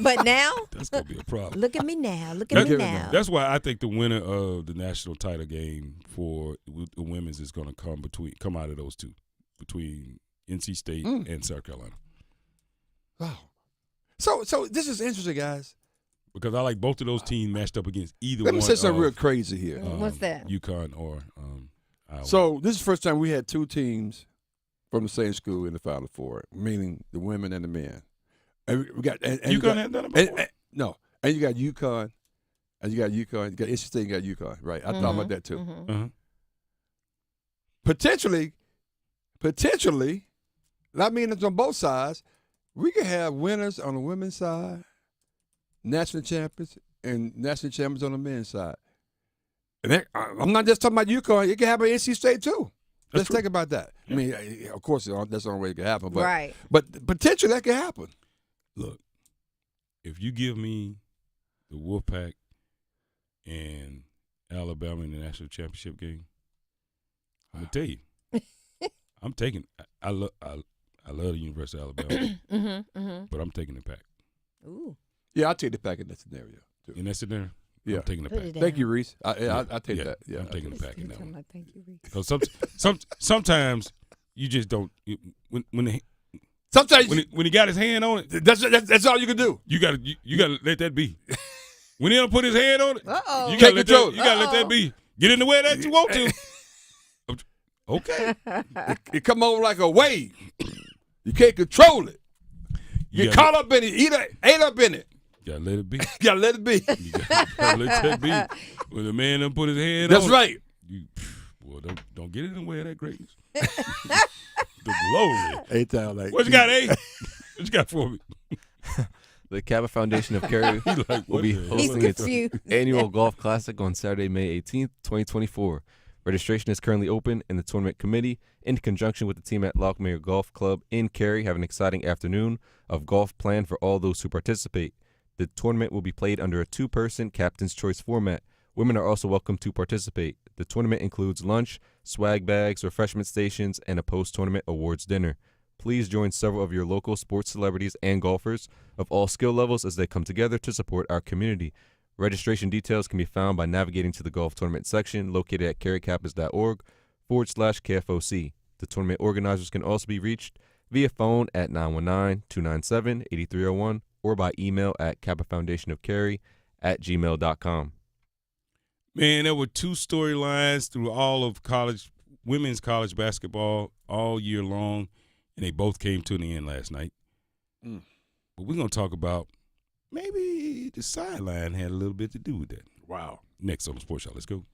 But now that's gonna be a problem. Look at me now. Look at me now. That's why I think the winner of the national title game for the women's is gonna come out of those two, between NC State and South Carolina. Wow. So this is interesting, guys. Because I like both of those teams matched up against either one. Let me say something real crazy here. What's that? UConn or Iowa. So this is the first time we had two teams from the same school in the Final Four, meaning the women and the men. And we got UConn hadn't done it before. No, and you got UConn, you got NC State, you got UConn, right? I thought about that too. Mm-hmm. Potentially, I mean it's on both sides. We could have winners on the women's side, national champions, and national champions on the men's side. And I'm not just talking about UConn. It can happen at NC State too. Let's think about that. I mean, of course, that's the only way it can happen. But, right. But potentially that can happen. Look, if you give me the Wolfpack and Alabama in the national championship game, I'm gonna tell you, I'm taking. I love the University of Alabama, but I'm taking the Pack. Ooh. Yeah, I'll take the Pack in that scenario too. In that scenario, yeah, I'm taking the Pack. Thank you, Reese. I take that. Yeah, I'm taking the Pack in that one. Thank you, Reese. Because sometimes you just don't when he got his hand on it. That's all you can do. You gotta let that be. When he don't put his hand on it, Uh-oh. you gotta let that be. Get in the way that you want to. Okay. It come over like a wave. You can't control it. You get caught up in it. Ate up in it. Gotta let it be. Gotta let it be. You gotta let that be. When the man done put his hand That's on right. Well, don't get in the way of that greatness. The glory. A-Town like What you got, A? What you got for me? The Kappa Foundation of Cary will be hosting its annual golf classic on Saturday, May 18th, 2024. Registration is currently open, and the tournament committee, in conjunction with the team at Lockmere Golf Club in Cary, have an exciting afternoon of golf planned for all those who participate. The tournament will be played under a two-person captain's choice format. Women are also welcome to participate. The tournament includes lunch, swag bags, refreshment stations, and a post-tournament awards dinner. Please join several of your local sports celebrities and golfers of all skill levels as they come together to support our community. Registration details can be found by navigating to the golf tournament section located at carycappas.org/KFOC. The tournament organizers can also be reached via phone at 919-297-8301 or by email at kappafoundationofcary@gmail.com. Man, there were two storylines through all of women's college basketball all year long, and they both came to an end last night. But we're going to talk about maybe the sideline had a little bit to do with that. Wow. Next on the Sports Show. Let's go.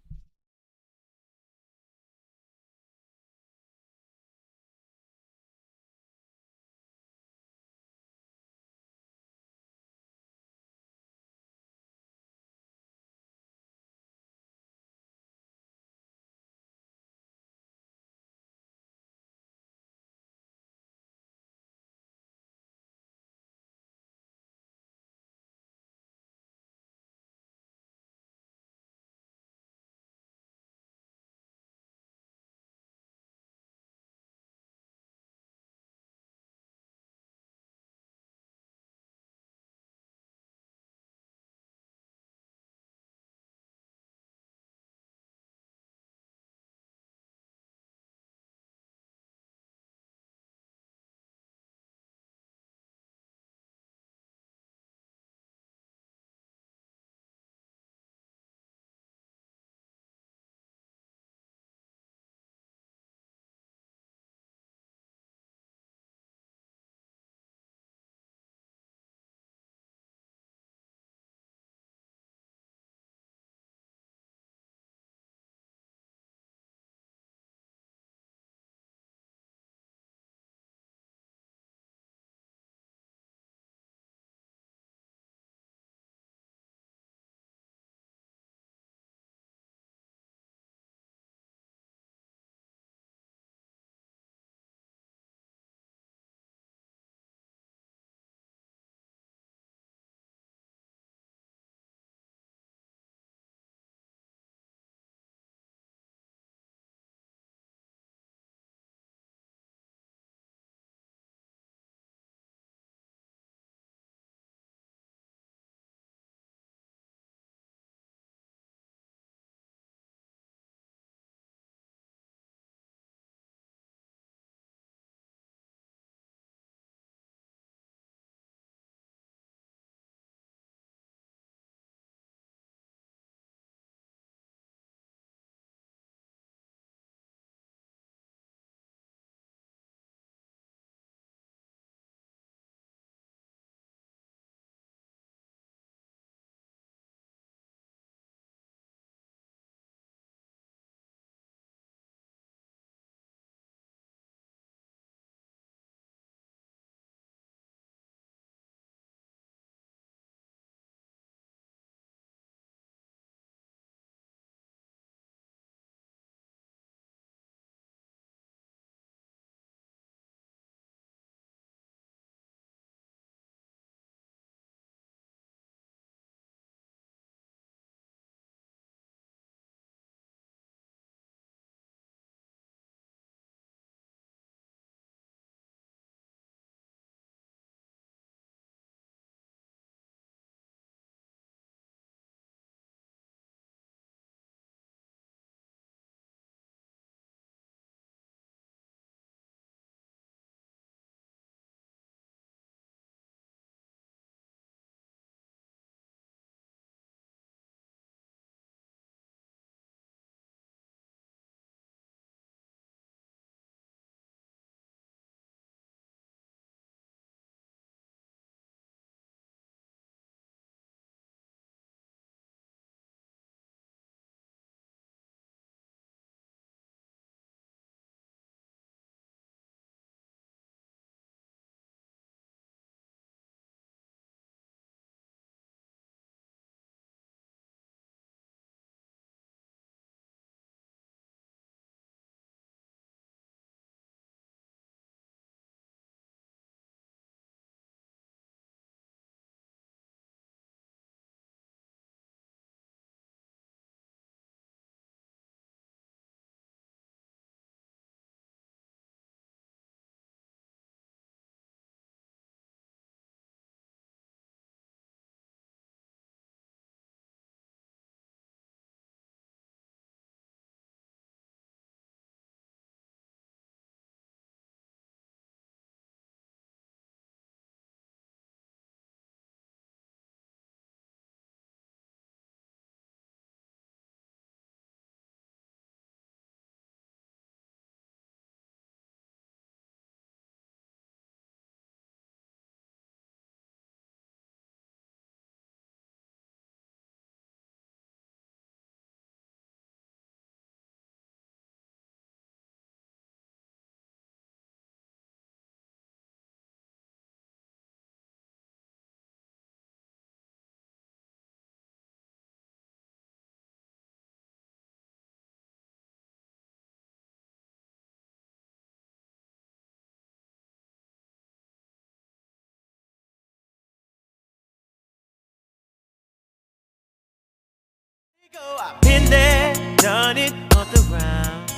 Been there, done it on the round.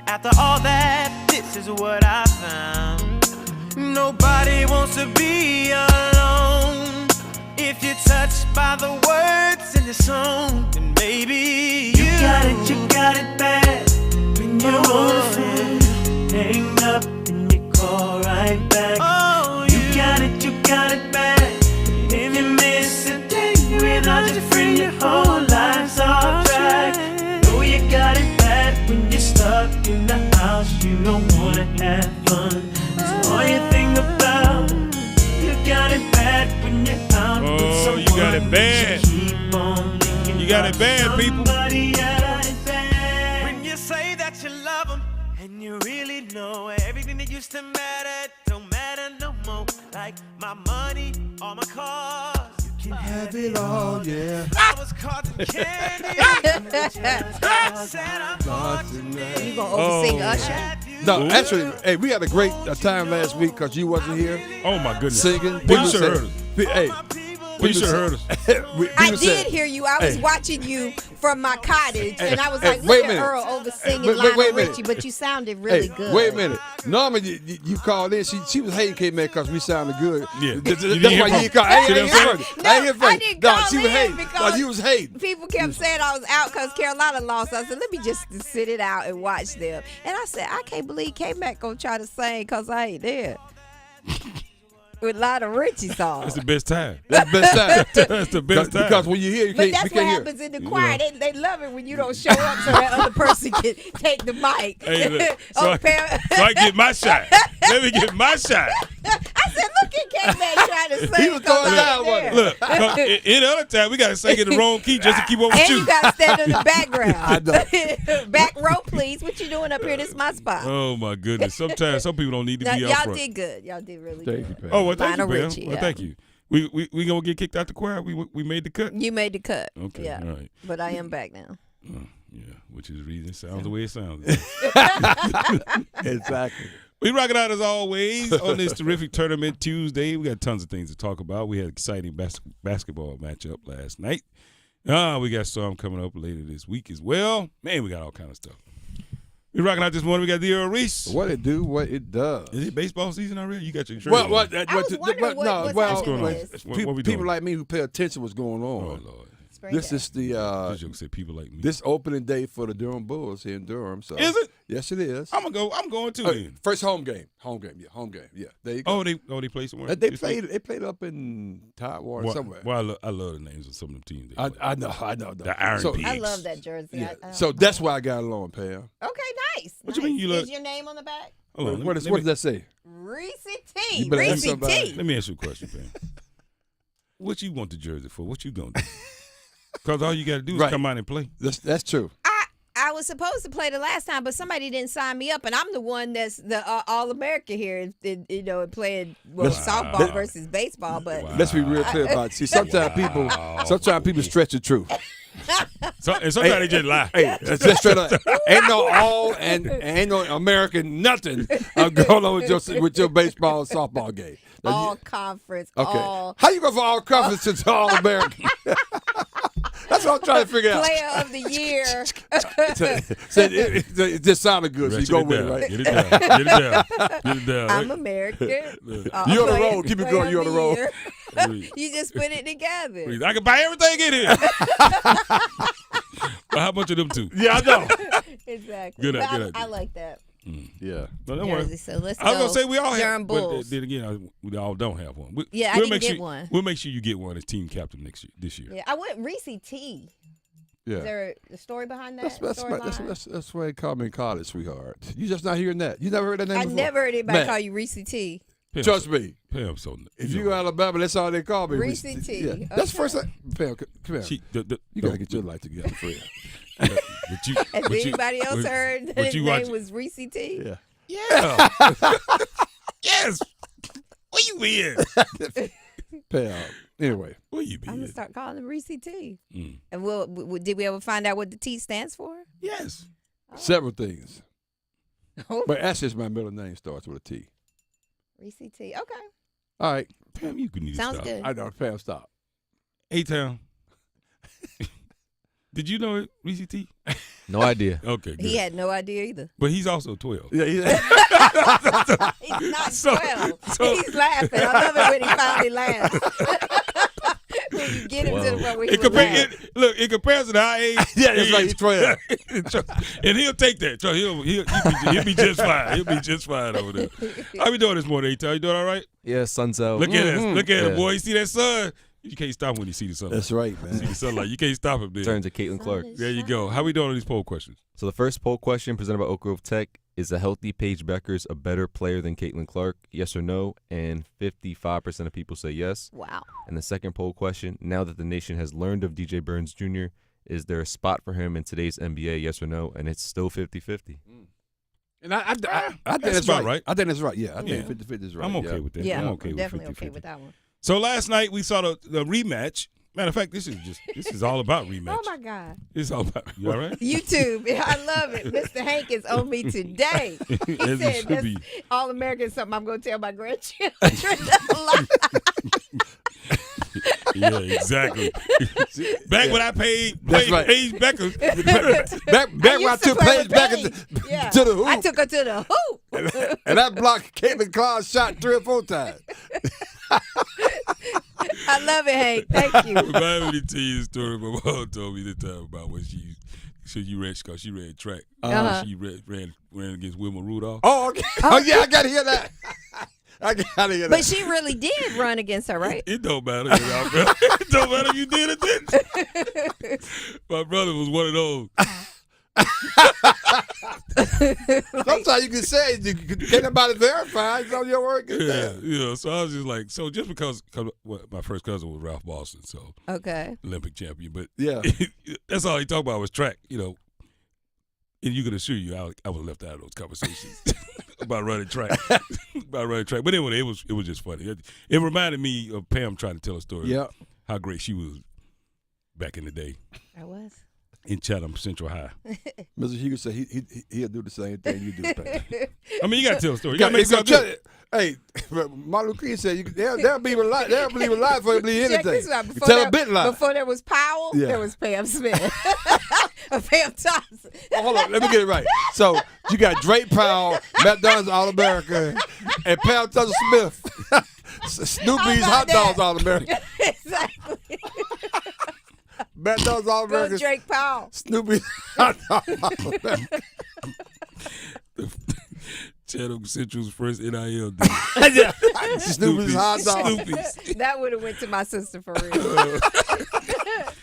After all that, this is what I found. Nobody wants to be alone. If you're touched by the words in the song, then maybe you got it bad. When you're on the phone, hang up and you call right back. Oh, you got it bad. If you miss a day without your friend, your whole life's off track. Know you got it bad when you're stuck in the house. You don't wanna have fun. That's all you think about. You got it bad when you're out with someone. You got it bad. You got it bad, people. When you say that you love them and you really know everything that used to matter don't matter no more. Like my money, all my cars. You can have it all, yeah. I was caught in candy. Said I'm fortunate. You gonna oversing Usher? No, actually, hey, we had a great time last week because you wasn't here. Oh my goodness. Singing. Well, you should have heard us. Hey, Well, you should have heard us. I did hear you. I was watching you from my cottage, and I was like, wait look a at minute. Earl over singing Wait a Lionel minute. Richie, but you sounded really good. Wait a minute. Normally, you called in. She was hating Kmac because we sounded good. Yeah. That's You why didn't you hear ain't called. I ain't from- heard it. I ain't hear from I you. didn't No, call she was in hating. because No, you was hating. people kept saying I was out because Carolina lost. I said, let me just sit it out and watch them. And I said, I can't believe Kmac gonna try to sing because I ain't there. With Lionel Richie songs. That's the best time. That's the best time. That's the best time. Because when you hear, you But can't, that's we what can't hear. happens in the choir. They love it when you don't show up so that other person can take the mic. Hey, look, so, Oh, I, Pam- so I get my shot. Let me get my shot. I said, look at Kmac trying to sing. He was going 'cause I down ain't one. there. Look, in other time, we got to sing in the wrong key just to keep up with And you. you got to stand in the background. I know. Back row, please. What you doing up here? This is my spot. Oh, my goodness. Sometimes some people don't need to Now, be out y'all front. did good. Y'all did really Thank you, good. Pam. Oh, well, thank Lionel you, Pam. Richie, Well, yeah. thank you. We going to get kicked out the choir? We made the cut? You made the cut. Okay, Yeah. all right. But I am back now. Yeah, which is the reason it sounds the way it sounds. Exactly. We rock it out as always on this terrific tournament Tuesday. We got tons of things to talk about. We had an exciting basketball matchup last night. We got some coming up later this week as well. Man, we got all kind of stuff. We rocking out this morning. We got the Reese. What it do, what it does. Is it baseball season already? You got your shirt Well, on. what? I was wondering what's What's happening going on? with this. What we doing? People like me who pay attention what's going Oh, on. Lord. Spring This day. is the This joke said people like me. this opening day for the Durham Bulls here in Durham. So Is it? Yes, it is. I'm going too then. First home game. Yeah, there you go. Oh, they play somewhere? They this played. week? They played up in Tidewater Well, somewhere. well, I love the names of some of them teams. They play. I know. The Iron so, Pigs. I love that jersey. Yeah. I So that's why I got along, Pam. Okay, nice. What you mean you look- Is your name on the back? Hold on, What does that say? Reese You T. better ask Reese somebody. T. Let me ask you a question, man. What you want the jersey for? What you gonna do? Because all you got to do is Right. come out and play. That's true. I was supposed to play the last time, but somebody didn't sign me up, and I'm the one that's the All-American here, and playing softball versus baseball. But Wow. Let's be real clear about it. See, sometimes people stretch the truth. And sometimes they just lie. Hey, it's just straight up. Ain't no all and ain't no American nothing going on with your baseball and softball game. Now, all conference, okay. all How you go for all conference to all American? That's what I'm trying to figure out. player of the year. So it just sounded good, so you Ratchet go it with it, down. right? Get it down. Get it down. Get it down. I'm American. You on the road. Keep it going. You on the road. You just put it together. I can buy everything in here. But how much of them two? Yeah, I know. Exactly. Good But idea. I like that Yeah. No, don't worry. jersey. So let's I was go. gonna say we all have, Durham but Bulls. then again, we all don't have one. Yeah, I we'll didn't make get sure, one. We'll make sure you get one as team captain this year. Yeah, I went Reese T. Yeah. Is there a story behind that? That's why they call me in college, sweetheart. You just not hearing that. You never heard that name I before? never heard anybody Man, call you Reese T. Pam, Trust me. Pam, so If you Alabama, that's all they call me. Reese T. Yeah. That's the first thing. Pam, come here. You got to get your life together, friend. But you, Has but you- anybody else but- heard that but his you name watch- was Reese T? Yeah. Yeah. Yes. Where you been? Pam. Anyway. Where you I'm been? gonna start calling him Reese T. Mm. And did we ever find out what the T stands for? Yes. Several things. Oh. But Ashley's my middle name starts with a T. Reese T. Okay. All right. Pam, you can need to Sounds stop. good. I know. Pam, stop. A-Town. Did you know it, Reese T? No idea. Okay, good. He had no idea either. But he's also 12. Yeah, He's not So- 12. so- He's laughing. I love it when he finally laughs. When you get him to the point where he will laugh. Look, in comparison to our age, yeah, it's like he's 12. and he'll take that. So he'll be just fine. He'll be just fine over there. How we doing this morning, A-Town? You doing all right? Yeah, sun's out. Look at us. Look at Yeah. him, boy. You see that sun? You can't stop him when you see the sunlight. That's right, man. See the sunlight. You can't stop him there. Turn to Caitlin Clark. There you go. How we doing on these poll questions? So the first poll question presented by Oak Grove Tech is a healthy Paige Beckers a better player than Caitlin Clark? Yes or no? And 55% of people say yes. Wow. And the second poll question, now that the nation has learned of DJ Burns Jr., is there a spot for him in today's NBA? Yes or no? And it's still 50-50. And I think That's that's about right. right. I think that's right. Yeah, I Yeah. think 50-50 is right. I'm okay with that. Yeah, I'm okay with definitely 50-50. okay with that one. So last night we saw the rematch. Matter of fact, this is all about rematch. Oh, my God. It's all about. You all right? YouTube. I love it. Mr. Hank is on me today. He As it said should that's be. all American is something I'm going to tell my grandchildren. Yeah, exactly. Back when I paid That's right. Paige Beckers. back when I took Paige back to the hoop. I took her to the hoop. and that blocked Caitlin Clark's shot 3 or 4 times. I love it, Hank. Thank you. Remind me to tell you a story my mom told me the time about when she ran track. Uh-huh. She ran against Wilma Rudolph. Oh, okay. Oh, yeah, I got to hear that. I got to hear that. But she really did run against her, right? It don't matter. It don't matter if you did or didn't. My brother was one of those. Sometimes you can say it, you can't nobody verify. It's on your word. Yeah. So I was just like, so just because my first cousin was Ralph Boston, so Okay. Olympic champion, but Yeah. that's all he talked about was track, And you can assure you, I was left out of those conversations about running track. But anyway, it was just funny. It reminded me of Pam trying to tell a story. Yeah. How great she was back in the day I was. in Chatham Central High. Mr. Hugo said he'll do the same thing you do, Pat. I mean, you got to tell a story. You got to make something good. Hey, Martin Luther King said they'll believe a lie. They'll believe a lie before they believe Check anything. this out. You tell a bit lie. Before there was Powell, Yeah. there was Pam Smith. Or Pam Thompson. Hold on, let me get it right. So you got Drake Powell, McDonald's All-America, and Pam Thompson Smith, Snoopy's How hot about that? dogs All-America. Exactly. McDonald's Go All-America, Drake Powell. Snoopy's hot dogs All-America. Chatham Central's first NIL day. Yeah. Snoopy's hot dogs. Snoopy's. That would have went to my sister for real.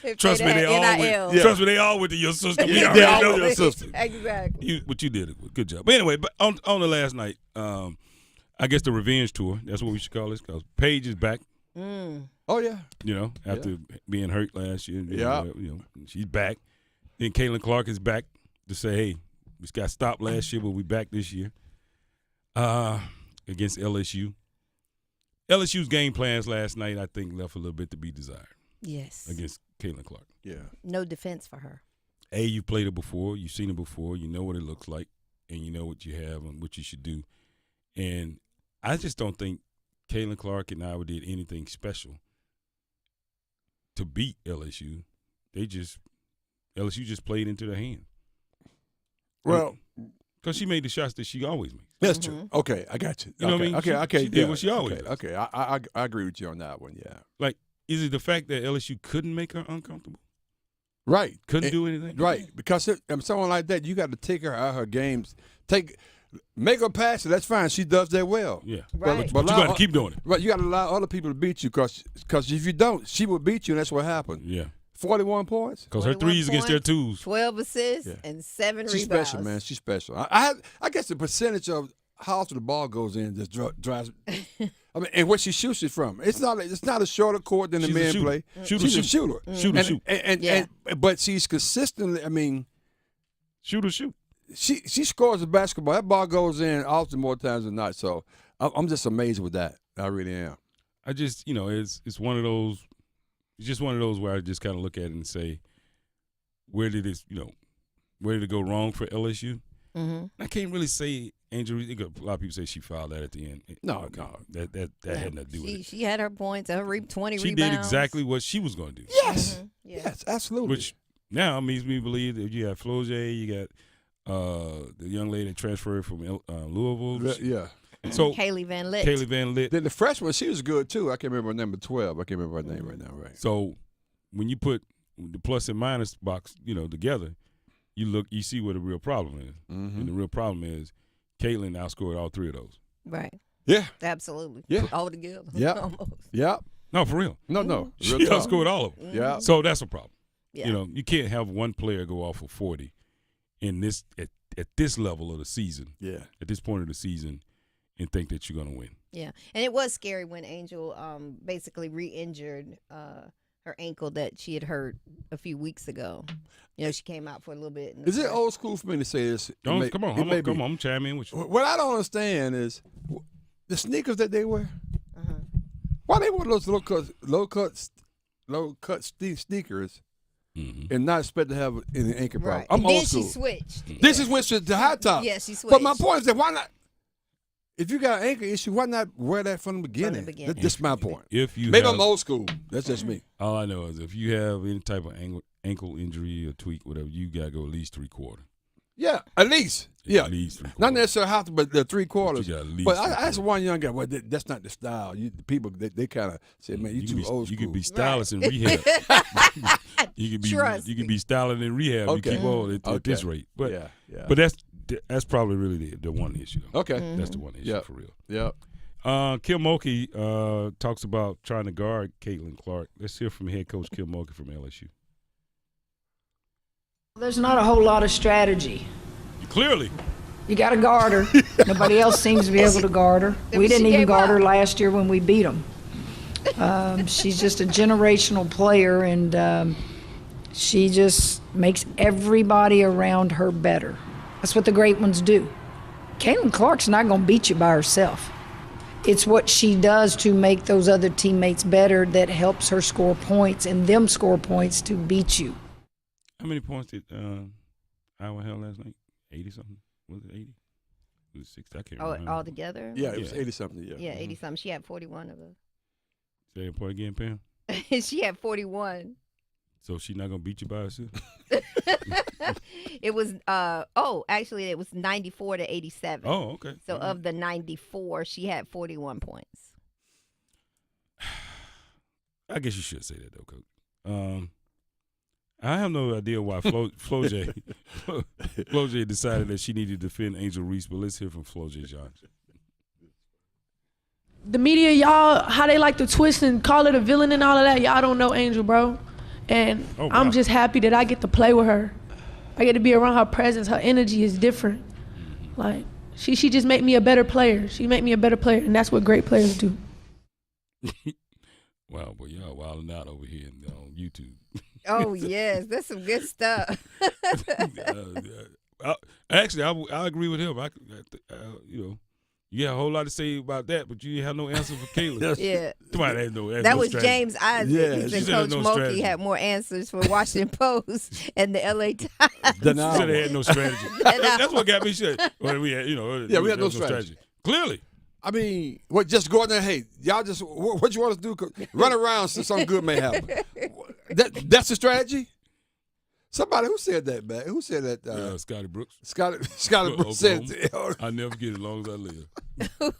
If Trust me, they'd they had all NIL. went. Trust me, they all went to your sister. We Yeah, already they all know went to your your sister. Exactly. But you did it. Good job. But anyway, but on the last night, I guess the revenge tour. That's what we should call this, because Paige is back. Oh, yeah. After being hurt last year. Yeah. She's back. Then Caitlin Clark is back to say, hey, we got stopped last year, but we back this year. Against LSU. LSU's game plans last night, I think, left a little bit to be desired. Yes. Against Caitlin Clark. Yeah. No defense for her. You've played it before. You've seen it before. You know what it looks like, and you know what you have and what you should do. And I just don't think Caitlin Clark and Iowa did anything special to beat LSU. LSU just played into their hand. Well, because she made the shots that she always makes. that's true. Okay, I got you. You know what I mean? Okay. She did what she always does. Okay, I agree with you on that one, yeah. Like, is it the fact that LSU couldn't make her uncomfortable? Right. Couldn't do anything? Right, because someone like that, you got to take her out of her games. Make her pass it. That's fine. She does that well. Yeah. Right. But you got to keep doing it. Right, you got to allow other people to beat you because if you don't, she will beat you, and that's what happened. Yeah. 41 points. Because her 41 threes against their twos. 12 assists Yeah. and 7 She's rebounds. special, man. She's special. I guess the percentage of how often the ball goes in just drives. I mean, and where she shoots it from. It's not a shorter court than the She's a men shooter. play. Shooter, She's shoot. a shooter. Shooter, shoot. But she's consistently. I mean, Shooter, shoot. she scores the basketball. That ball goes in often more times than not. So I'm just amazed with that. I really am. I just, it's one of those. It's just one of those where I just kind of look at it and say, where did it go wrong for LSU? Mm-hmm. I can't really say Angel. A lot of people say she fouled that at the end. No. that had nothing to do with it. She had her points, 20 She rebounds. did exactly what she was going to do. Yes. Mhm. Yeah. Yes, absolutely. Which Now it makes me believe that you got Floje, you got the young lady that transferred from Louisville. Yeah. So Kaylee Van Lith. Then the freshman, she was good too. I can't remember her number 12. I can't remember her name right now. Right. So when you put the plus and minus box, together, you see what the real problem is. Mm-hmm. And the real problem is Caitlin outscored all three of those. Right. Yeah. Absolutely. Yeah. All together. Yeah. Almost. Yeah. No, for real. No. She Real talk. outscored all of them. Yeah. So that's a problem. Yeah. You can't have one player go off of 40 in this at this level of the season. Yeah. At this point of the season, and think that you're going to win. Yeah, and it was scary when Angel basically re-injured her ankle that she had hurt a few weeks ago. She came out for a little bit. Is it old school for me to say this? Come on, I'm chime in with you. What I don't understand is the sneakers that they wear. Why they wear those low cut sneakers and not expect to have any ankle problem? Right. I'm and old then school. She switched. This is when she's to high top. Yeah, she switched. But my point is that why not? If you got an ankle issue, why not wear that from the beginning? That's my point. Maybe I'm old school. That's just me. All I know is if you have any type of ankle injury or tweak, whatever, you got to go at least 3/4. Yeah, at least. Yeah, at least 3/4. Not necessarily half, but the 3/4. But I asked one young guy, well, that's not the style. The people, they kind of said, man, you too old school. You could be stylist in rehab. You could be styling in rehab. Okay. You keep on at this rate. But yeah. But that's probably really the one issue. Okay. That's the one issue for real. Yeah. Kim Mulkey talks about trying to guard Caitlin Clark. Let's hear from head coach Kim Mulkey from LSU. There's not a whole lot of strategy. Clearly. You got to guard her. Nobody else seems to be able to guard her. We didn't even guard her last year when we beat them. She's just a generational player, and she just makes everybody around her better. That's what the great ones do. Caitlin Clark's not going to beat you by herself. It's what she does to make those other teammates better that helps her score points and them score points to beat you. How many points did Iowa have last night? 80-something? Was it 80? Was it 60? I can't remember. All together? Yeah, it was 80-something. Yeah, 80-something. She had 41 of them. Say that point again, Pam? She had 41. So she's not going to beat you by herself? It was, actually, it was 94 to 87. Oh, okay. So of the 94, she had 41 points. I guess you should say that, though, Coach. I have no idea why Floje decided that she needed to defend Angel Reese, but let's hear from Floje Johnson. The media, y'all, how they like to twist and call her a villain and all of that, y'all don't know Angel, bro. And I'm just happy that I get to play with her. I get to be around her presence. Her energy is different. Like, she just make me a better player. She make me a better player, and that's what great players do. Wow, boy, y'all wilding out over here on YouTube. Oh, yes. That's some good stuff. Actually, I agree with him. You got a whole lot to say about that, but you have no answer for Caitlin. Yeah. Somebody has no answer. That was James Isaac. Yeah, he said Coach Mulkey had more answers for Washington Post and the LA Times. He said they had no strategy. That's what got me shit. Well, we had no strategy. Clearly. I mean, just go out there, hey, y'all just, what you want us to do? Run around so something good may happen. That's the strategy? Somebody, who said that, man? Who said that? Scotty Brooks. Scotty Brooks said I'll never get it as long as I live.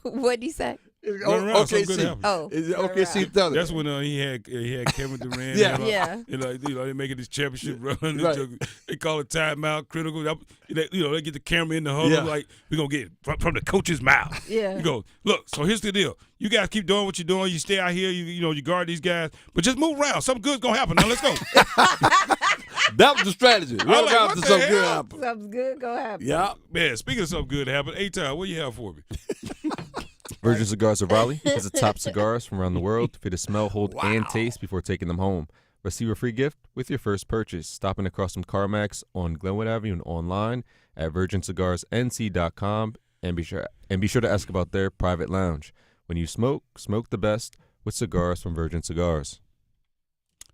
What'd he say? OKC. Is it OKC Thunder? That's when he had Kevin Durant. Yeah. They're making this championship run. Right. They call it timeout, critical. They get the camera in the huddle like, we're going to get it from the coach's mouth. Yeah. You go, look, so here's the deal. You guys keep doing what you're doing. You stay out here. You guard these guys. But just move around. Something good's going to happen. Now let's go. That was the strategy. Run around to something good happen. Something's good going to happen. Yeah. Man, speaking of something good happen, A-Time, what do you have for me? Virgin Cigars of Raleigh has the top cigars from around the world for you to smell, hold, and taste before taking them home. Receive a free gift with your first purchase. Stopping across from Kmac on Glenwood Avenue and online at virgincigarsnc.com, and be sure to ask about their private lounge. When you smoke the best with cigars from Virgin Cigars.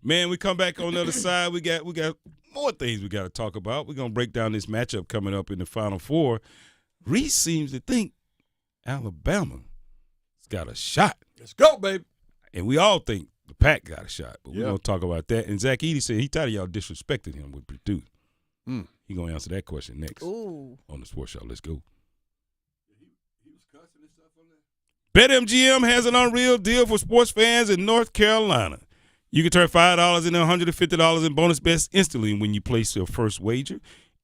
Man, we come back on the other side. We got more things we got to talk about. We're gonna break down this matchup coming up in the Final Four. Reese seems to think Alabama's got a shot. Let's go, baby. And we all think the Pack got a shot, but we're Yeah. going to talk about that. And Zach Edey said he tired of y'all disrespecting him with Purdue. Mm. He going to answer that question next Ooh. on the Sports Show. Let's go. BetMGM has an unreal deal for sports fans in North Carolina. You can turn $5 into $150 in bonus bets instantly when you place your first wager.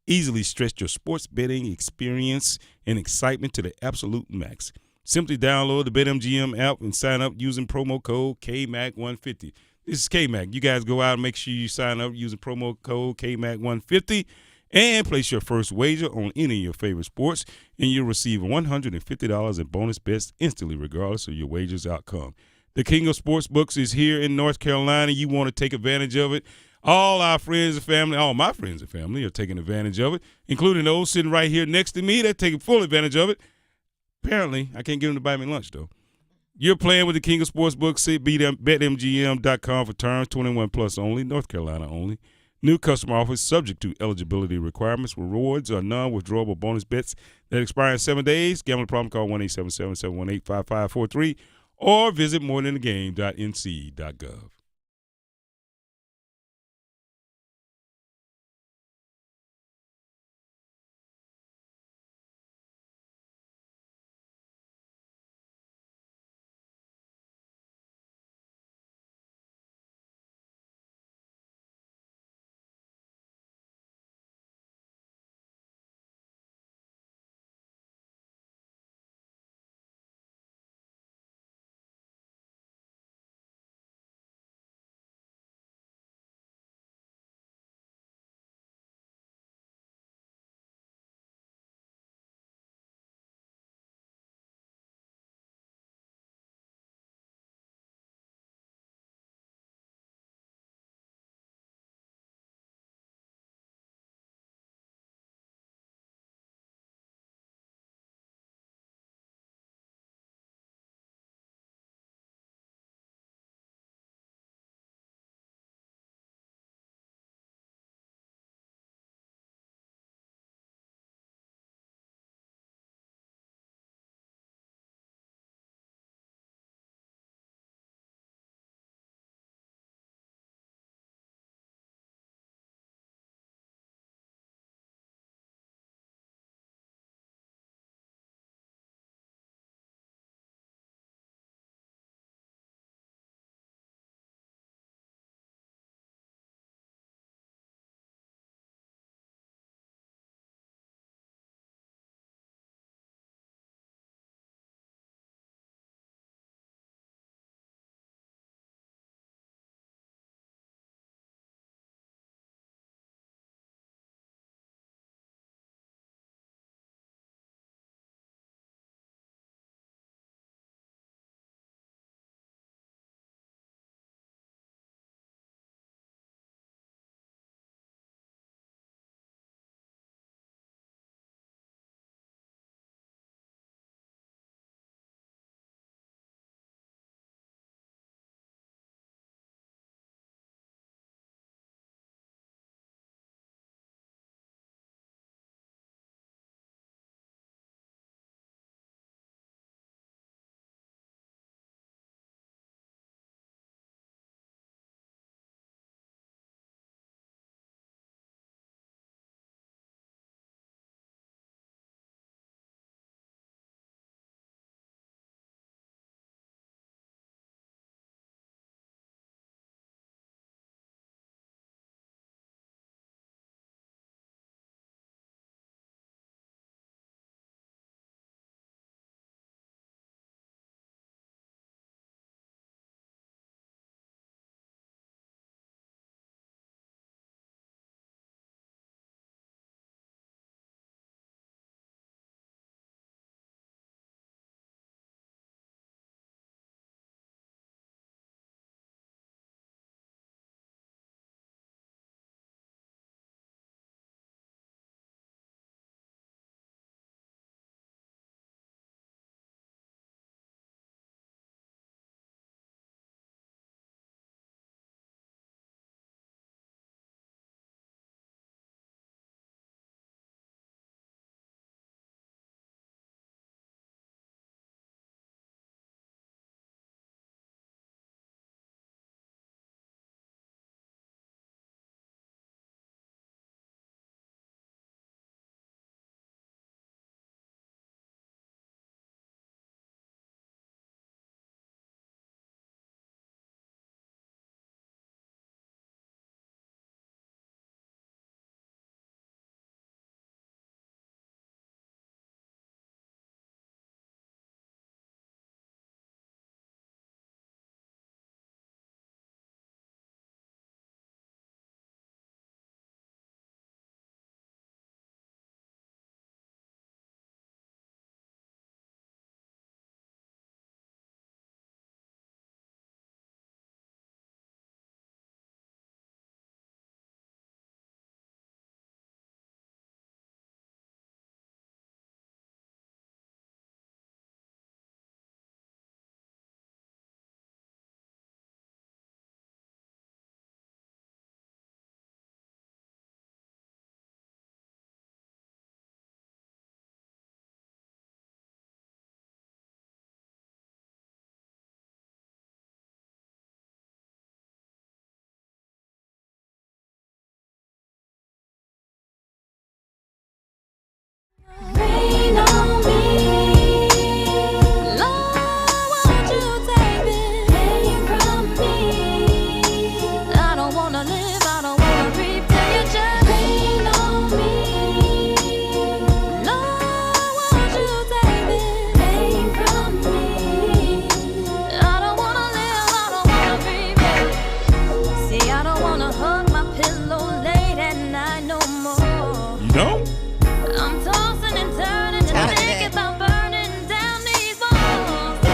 Easily stretch your sports betting experience and excitement to the absolute max. Simply download the BetMGM app and sign up using promo code Kmac150. This is Kmac. You guys go out and make sure you sign up using promo code Kmac150 and place your first wager on any of your favorite sports, and you'll receive $150 in bonus bets instantly, regardless of your wager's outcome. The King of Sportsbooks is here in North Carolina. You want to take advantage of it. All our friends and family, all my friends and family are taking advantage of it, including those sitting right here next to me. They're taking full advantage of it. Apparently, I can't get them to buy me lunch, though. You're playing with the King of Sportsbooks. See BetMGM.com for terms, 21 plus only, North Carolina only. New customer offers subject to eligibility requirements. Rewards are non-withdrawable bonus bets that expire in 7 days. Gambling problem, call 1-877-718-5543 or visit morethanthegame.nc.gov.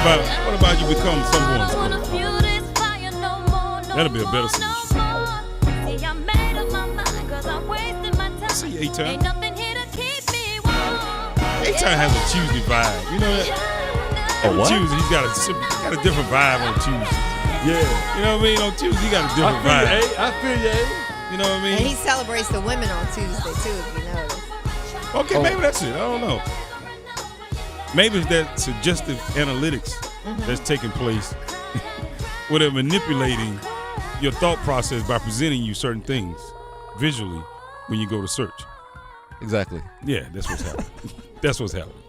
about you become someone's coach? That'll be a better solution. See you, A-Town. A-Town has a Tuesday vibe. You know that? A what? Tuesday, he's got a different vibe on Tuesday. Yeah. You know what I mean? On Tuesday, he got a different vibe. I feel you, You know what I mean? And he celebrates the women on Tuesday too, if you notice. Okay, maybe that's it. I don't know. Maybe it's that suggestive analytics that's taking place where they're manipulating your thought process by presenting you certain things visually when you go to search. Exactly. Yeah, that's what's happening. That's what's happening.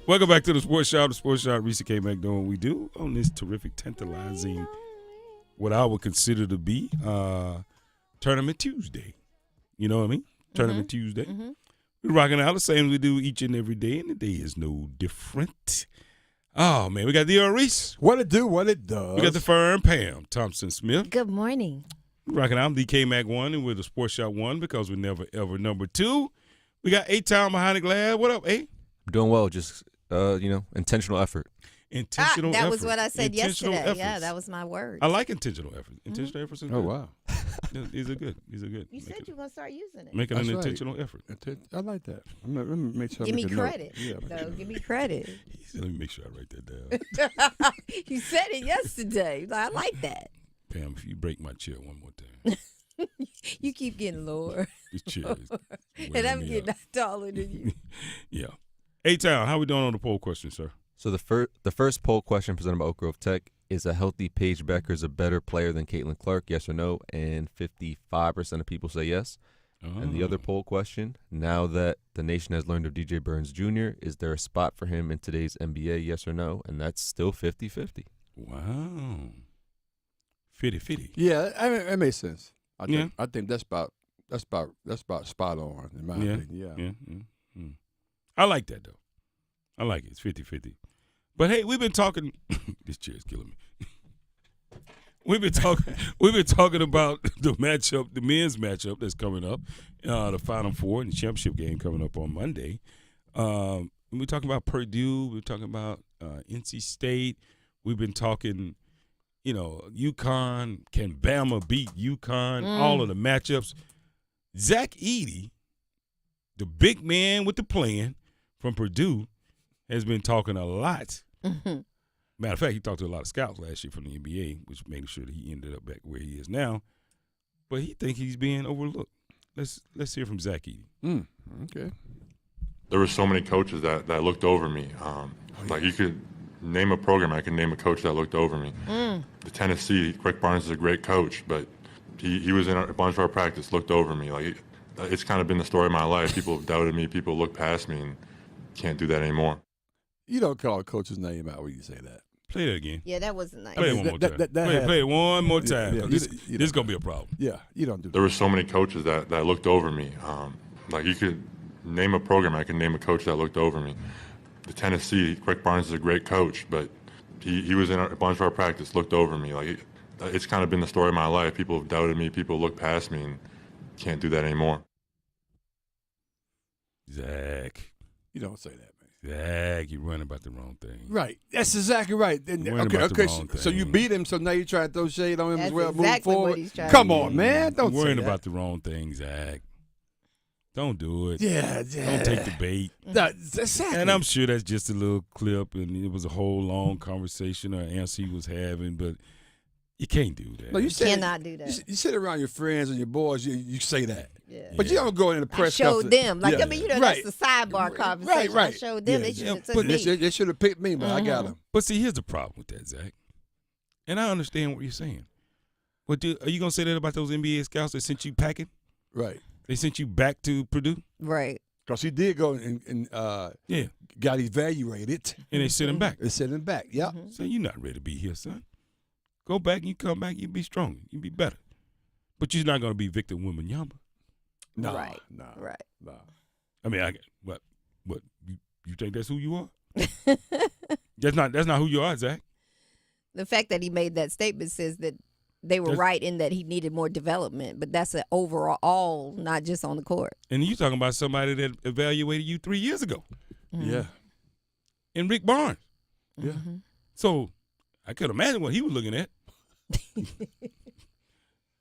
Welcome back to the Sports Shop. The Sports Shop, Reese Kmac doing what we do on this terrific, tantalizing, what I would consider to be Tournament Tuesday. You know what I mean? Tournament Tuesday. We're rocking out the same as we do each and every day, and the day is no different. Oh, man, we got the Reese. What it do, what it does. We got the firm Pam Thompson-Smith. Good morning. We're rocking out. I'm the Kmac 1, and we're the Sports Shop 1 because we're never, ever number 2. We got A-Town behind the glass. What up, A? I'm doing well. Just, intentional effort. Intentional that effort. was what I said Intentional yesterday. Yeah, efforts. that was my word. I like intentional effort. Intentional efforts is good. Oh, wow. These are good. These are good. You said you were going to start using it. Making That's an right. intentional effort. I like that. Let me make sure. Give I me make a note. credit. Yeah, No, give me credit. He said, let me make sure I write that down. You said it yesterday. I like that. Pam, if you break my chair one more time. You keep getting lower. This chair is And I'm wearing me getting out. taller than you. Yeah. A-Town, how we doing on the poll question, sir? So the first poll question presented by Oak Grove Tech is: a healthy Paige Beckers a better player than Caitlin Clark? Yes or no? And 55% of people say yes. And the other poll question: now that the nation has learned of DJ Burns Jr., is there a spot for him in today's NBA? Yes or no? And that's still 50-50. Wow. 50-50. Yeah, I mean, it makes sense. Yeah. I think that's about spot on in my opinion. Yeah. I like that, though. I like it. It's 50-50. But, hey, we've been talking – this chair is killing me. We've been talking about the matchup, the men's matchup that's coming up, the Final Four and the championship game coming up on Monday. We're talking about Purdue. We're talking about NC State. We've been talking, UConn. Can Bama beat UConn? All of the matchups. Zach Edey, the big man with the plan from Purdue, has been talking a lot. Matter of fact, he talked to a lot of scouts last year from the NBA, which made sure that he ended up back where he is now. But he thinks he's being overlooked. Let's hear from Zach Edey. Okay. There were so many coaches that looked over me. Like you could name a program, I can name a coach that looked over me. The Tennessee, Rick Barnes is a great coach, but he was in a bunch of our practice, looked over me. Like it's kind of been the story of my life. People have doubted me, people look past me, and can't do that anymore. You don't call a coach's name out when you say that. Play that again. Yeah, that wasn't nice. Play it one more time. Play it one more time. This is going to be a problem. Yeah, you don't do that. There were so many coaches that looked over me. Like you could name a program, I can name a coach that looked over me. The Tennessee, Rick Barnes is a great coach, but he was in a bunch of our practice, looked over me. Like it's kind of been the story of my life. People have doubted me, people look past me, and can't do that anymore. Zach. You don't say that, man. Zach, you're running about the wrong thing. Right. That's exactly right. Okay. So you beat him, so now you try to throw shade on him as well, moving forward. What he's trying Come to on, do. man. Don't You're say worrying that. about the wrong thing, Zach. Don't do it. Yeah. Don't take the bait. Exactly. And I'm sure that's just a little clip, and it was a whole long conversation or answer he was having, but you can't do that. No, you cannot do that. You sit around your friends and your boys, you say that. Yeah. But you don't go in the I press showed conference. them. Like, Yeah. I mean, that's Right. the sidebar conversation. Right. I showed them. Yeah, They should have but took me. They should have picked me, but I got him. But see, here's the problem with that, Zach. And I understand what you're saying. But are you going to say that about those NBA scouts that sent you packing? Right. They sent you back to Purdue? Right. Because he did go and got evaluated. And they sent him back. They sent him back, yeah. So you're not ready to be here, son. Go back and you come back, you be stronger. You be better. But you're not going to be Victor Wembanyama. No. Right. No. Right. No. I mean, what? You think that's who you are? That's not who you are, Zach. The fact that he made that statement says that they were right in that he needed more development, but that's an overall, not just on the court. And you talking about somebody that evaluated you 3 years ago. Yeah. And Rick Barnes. Yeah. So I could imagine what he was looking at.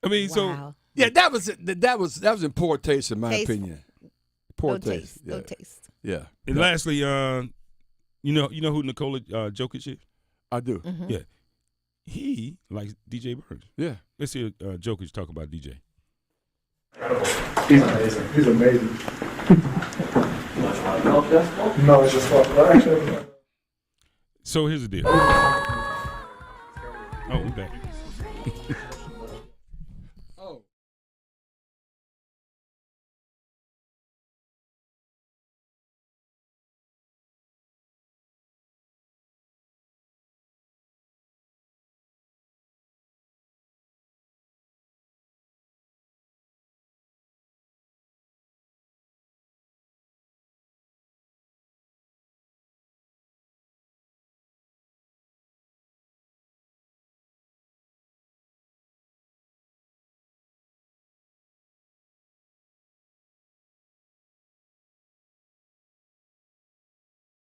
I mean, Wow. Yeah, that was in poor taste, in my Tasteful. opinion. Poor No taste. taste. No taste. Yeah. And lastly, you know who Nikola Jokic is? I do. Mm-hmm. Yeah. He likes DJ Burns. Yeah. Let's hear Jokic talk about DJ. He's amazing. He's amazing. No, it's just fun. So here's the deal. Oh, we back.